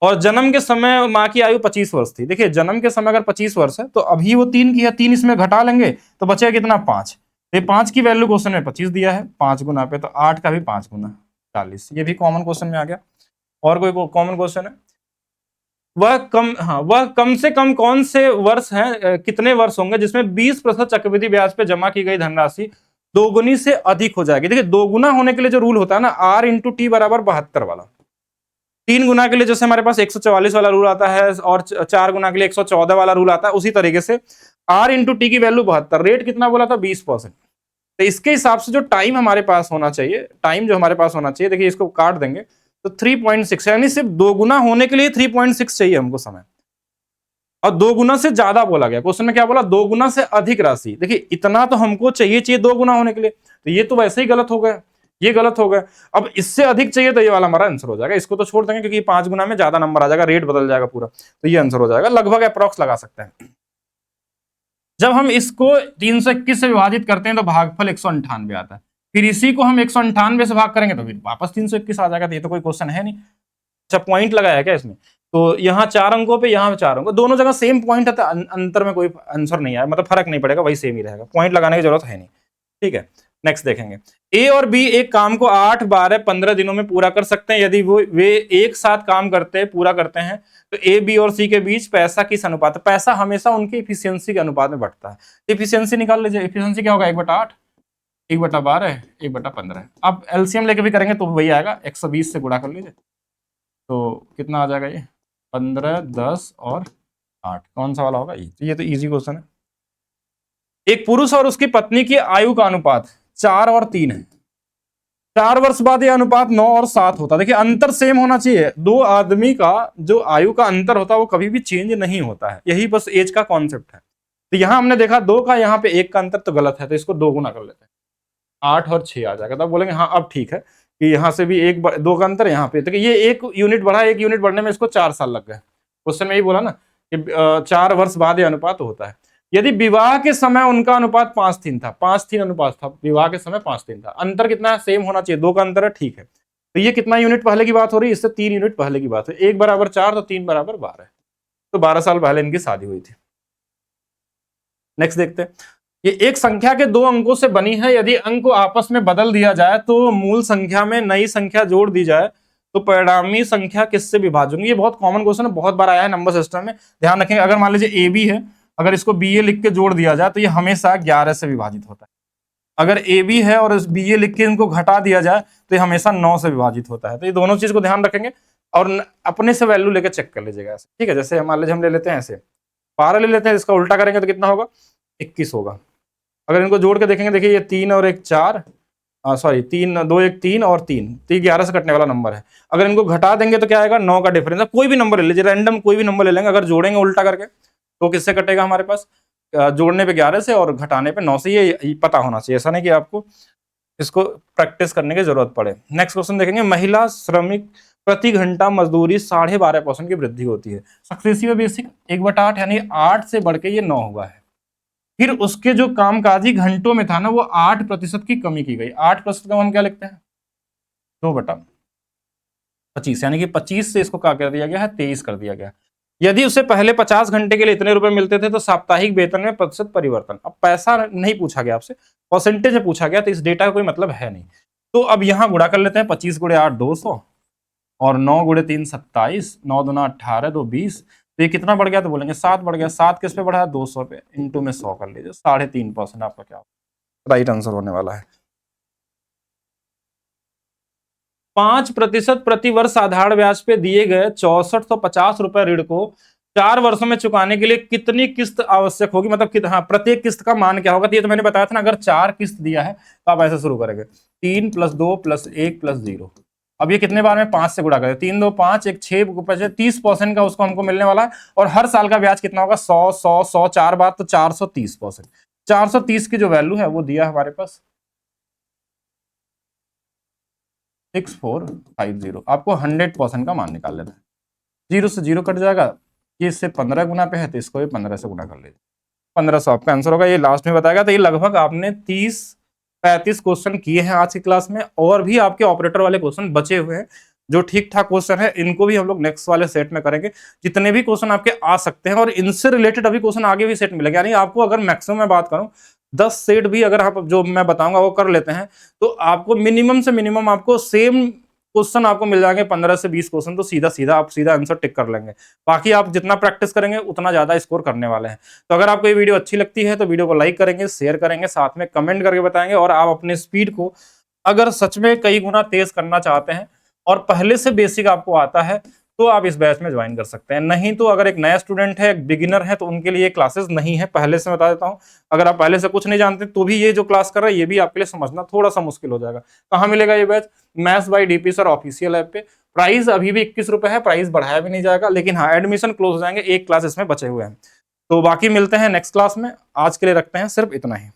और जन्म के समय माँ की आयु 25 वर्ष थी। देखिए जन्म के समय अगर 25 वर्ष है तो अभी वो 3 की है, 3 इसमें घटा लेंगे तो बचेगा कितना 5, ये 5 की वैल्यू क्वेश्चन में 25 दिया है, 5 गुना पे तो 8 का भी 5 गुना 40, ये भी कॉमन क्वेश्चन में आ गया। और कोई कॉमन क्वेश्चन है, वह कम से कम कौन से वर्ष है, कितने वर्ष होंगे जिसमें 20% चक्रवृद्धि ब्याज पे जमा की गई धनराशि दोगुनी से अधिक हो जाएगी। देखिए दोगुना होने के लिए जो रूल होता है ना, R इंटू टी बराबर 72 वाला, 3 गुना के लिए जैसे हमारे पास 144 वाला रूल आता है और 4 गुना के लिए 114 वाला रूल आता है, उसी तरीके से R इंटू टी की वैल्यू 72, रेट कितना बोला था 20%। तो इसके हिसाब से जो टाइम हमारे पास होना चाहिए, टाइम जो हमारे पास होना चाहिए, देखिए इसको काट देंगे तो 3.6, यानी सिर्फ 2 गुना होने के लिए 3.6 चाहिए हमको समय, और 2 गुना से ज्यादा बोला गया क्वेश्चन में, क्या बोला 2 गुना से अधिक राशि। देखिए इतना तो हमको चाहिए 2 गुना होने के लिए, तो ये तो वैसे ही गलत हो गया, ये गलत हो गया। अब इससे अधिक चाहिए तो ये वाला हमारा आंसर हो जाएगा, इसको तो छोड़ देंगे क्योंकि 5 गुना में ज्यादा नंबर आ जाएगा, रेट बदल जाएगा पूरा, तो ये आंसर हो जाएगा, लगभग अप्रॉक्स लगा सकते हैं। जब हम इसको 321 से विभाजित करते हैं तो भागफल 198 आता है, फिर इसी को हम 198 से भाग करेंगे तो फिर वापस 321 आ जाएगा, तो ये तो कोई क्वेश्चन है नहीं। अच्छा पॉइंट लगाया क्या इसमें, तो यहाँ 4 अंकों पे यहाँ 4 अंकों, दोनों जगह सेम पॉइंट है तो अंतर में कोई आंसर नहीं आया, मतलब फर्क नहीं पड़ेगा, वही सेम ही रहेगा, पॉइंट लगाने की जरूरत है नहीं। ठीक है, नेक्स्ट देखेंगे, ए और बी एक काम को 8, 12, 15 दिनों में पूरा कर सकते हैं यदि वे एक साथ काम पूरा करते हैं, तो ए बी और सी के बीच पैसा किस अनुपात, पैसा हमेशा उनकी इफिशियंसी के अनुपात में बढ़ता है। इफिशियंसी निकाल लीजिए, इफिशियंसी क्या होगा 1/8, 1/12, 1/15। अब एलसीएम लेके भी करेंगे तो वही आएगा, 120 से गुणा कर लीजिए तो कितना आ जाएगा, ये 15, 10 और 8, कौन सा वाला होगा ये तो इजी क्वेश्चन है। एक पुरुष और उसकी पत्नी की आयु का अनुपात 4 और 3 है, 4 वर्ष बाद ये अनुपात 9 और 7 होता है। देखिए अंतर सेम होना चाहिए, दो आदमी का जो आयु का अंतर होता है वो कभी भी चेंज नहीं होता है, यही बस एज का कॉन्सेप्ट है। तो यहां हमने देखा 2 का यहाँ पे 1 का अंतर तो गलत है, तो इसको 2 गुना कर लेते हैं, 8 और 6 आ जाएगा। तब बोलेंगे हाँ अब ठीक है कि यहाँ से भी 2 का अंतर यहाँ पे, तो ये 1 यूनिट बढ़ा, 1 यूनिट बढ़ने में इसको 4 साल लग गए। क्वेश्चन में यही बोला ना कि 4 वर्ष बाद ये अनुपात होता है। यदि विवाह के समय उनका अनुपात 5:3 था, 5:3 अनुपात था, विवाह के समय 5:3 था, अंतर कितना है, सेम होना चाहिए, 2 का अंतर है, ठीक है। तो ये कितना यूनिट पहले की बात हो रही है, इससे 3 यूनिट पहले की बात है, 1 बराबर 4 तो 3 बराबर 12, तो 12 साल पहले इनकी शादी हुई थी। नेक्स्ट देखते हैं, ये एक संख्या के 2 अंकों से बनी है, यदि अंक को आपस में बदल दिया जाए तो मूल संख्या में नई संख्या जोड़ दी जाए तो परिणामी संख्या किससे विभाज्य होगी। ये बहुत कॉमन क्वेश्चन है, बहुत बार आया है नंबर सिस्टम में, ध्यान रखेंगे। अगर मान लीजिए ए बी है, अगर इसको बी ए लिख के जोड़ दिया जाए तो ये हमेशा 11 से विभाजित होता है। अगर ए बी है और इस बी ए लिख के इनको घटा दिया जाए तो ये हमेशा 9 से विभाजित होता है। तो ये दोनों चीज को ध्यान रखेंगे और अपने से वैल्यू लेकर चेक कर लीजिएगा ऐसे, ठीक है। जैसे मान लीजिए हम ले लेते हैं ऐसे 12 ले लेते हैं, इसका उल्टा करेंगे तो कितना होगा, 21 होगा। अगर इनको जोड़ के देखेंगे, देखिए ये 3 और 1 4, सॉरी 3 2 1 3 और 3, तो ये 11 से कटने वाला नंबर है। अगर इनको घटा देंगे तो क्या आएगा, 9 का डिफरेंस है। कोई भी नंबर ले लीजिए, रैंडम कोई भी नंबर ले लेंगे, अगर जोड़ेंगे उल्टा करके तो किससे कटेगा हमारे पास, जोड़ने पे 11 से और घटाने पे 9 से। ये पता होना चाहिए, ऐसा नहीं कि आपको इसको प्रैक्टिस करने की जरूरत पड़े। नेक्स्ट क्वेश्चन देखेंगे, महिला श्रमिक प्रति घंटा मजदूरी 12.5% की वृद्धि होती है। सक्सेसिव बेसिक 1/8 यानी 8 से बढ़ के ये 9 हुआ है। फिर उसके जो कामकाजी घंटों में था ना, वो 8% की कमी की गई। 8% का हम क्या लिखते हैं, 2/25, यानी कि 25 से इसको क्या कर दिया गया है, 23 कर दिया गया। यदि उसे पहले 50 घंटे के लिए इतने रुपए मिलते थे तो साप्ताहिक वेतन में प्रतिशत परिवर्तन। अब पैसा नहीं पूछा गया आपसे, परसेंटेज में पूछा गया, तो इस डेटा का कोई मतलब है नहीं। तो अब यहाँ गुणा कर लेते हैं, 25 × 8 200 और 9 × 3 27, 9 दूना 18, 2 20, तो ये कितना बढ़ गया, तो बोलेंगे 7 बढ़ गया। 7 किस पे बढ़ा, 200 पे, इंटू में 100 कर लीजिए, 3.5% आपका क्या राइट आंसर होने वाला है। 5% प्रति वर्ष साधारण ब्याज पे दिए गए 6450 रुपए ऋण को 4 वर्षों में चुकाने के लिए कितनी किस्त आवश्यक होगी, मतलब हाँ, प्रत्येक किस्त का मान क्या होगा। तो ये तो मैंने बताया था ना, अगर 4 किस्त दिया है तो आप ऐसे शुरू करेंगे, 3 + 2 + 1 + 0। अब ये कितने बार में 5 से गुणा करें, 3 2 5, 1 6 30% का उसको हमको मिलने वाला है। और हर साल का ब्याज कितना होगा, 100 100 100 4 बार, तो 430%। 430 की जो वैल्यू है वो दिया हमारे पास 6450। आपको 100% का मान निकाल लेना है, 0 से 0 कट जाएगा, ये इससे 15 गुना पे है तो इसको भी 15 से गुणा कर लीजिए, 1500 आपका आंसर होगा। ये लास्ट में बताएगा। तो ये लगभग आपने 30-35 क्वेश्चन किए हैं आज की क्लास में, और भी आपके ऑपरेटर वाले क्वेश्चन बचे हुए हैं जो ठीक ठाक क्वेश्चन है, इनको भी हम लोग नेक्स्ट वाले सेट में करेंगे। जितने भी क्वेश्चन आपके आ सकते हैं और इनसे रिलेटेड अभी क्वेश्चन आगे भी सेट मिलेंगे, यानी आपको अगर मैक्सिमम मैं बात करूं 10 सेट भी अगर आप जो मैं बताऊंगा वो कर लेते हैं तो आपको मिनिमम से मिनिमम आपको सेम क्वेश्चन आपको मिल जाएंगे 15 से 20 क्वेश्चन, तो सीधा आप सीधा आंसर टिक कर लेंगे। बाकी आप जितना प्रैक्टिस करेंगे उतना ज्यादा स्कोर करने वाले हैं। तो अगर आपको ये वीडियो अच्छी लगती है तो वीडियो को लाइक करेंगे, शेयर करेंगे, साथ में कमेंट करके बताएंगे। और आप अपने स्पीड को अगर सच में कई गुना तेज करना चाहते हैं और पहले से बेसिक आपको आता है तो आप इस बैच में ज्वाइन कर सकते हैं। नहीं तो अगर एक नया स्टूडेंट है, एक बिगिनर है, तो उनके लिए क्लासेस नहीं है, पहले से बता देता हूं। अगर आप पहले से कुछ नहीं जानते तो भी ये जो क्लास कर रहा है ये भी आपके लिए समझना थोड़ा सा मुश्किल हो जाएगा। कहाँ मिलेगा ये batch, maths by DP sir official app पे। प्राइस अभी भी 21 रुपए है, प्राइस बढ़ाया भी नहीं जाएगा, लेकिन हाँ एडमिशन क्लोज हो जाएंगे, एक क्लास इसमें बचे हुए हैं। तो बाकी मिलते हैं नेक्स्ट क्लास में, आज के लिए रखते हैं सिर्फ इतना ही।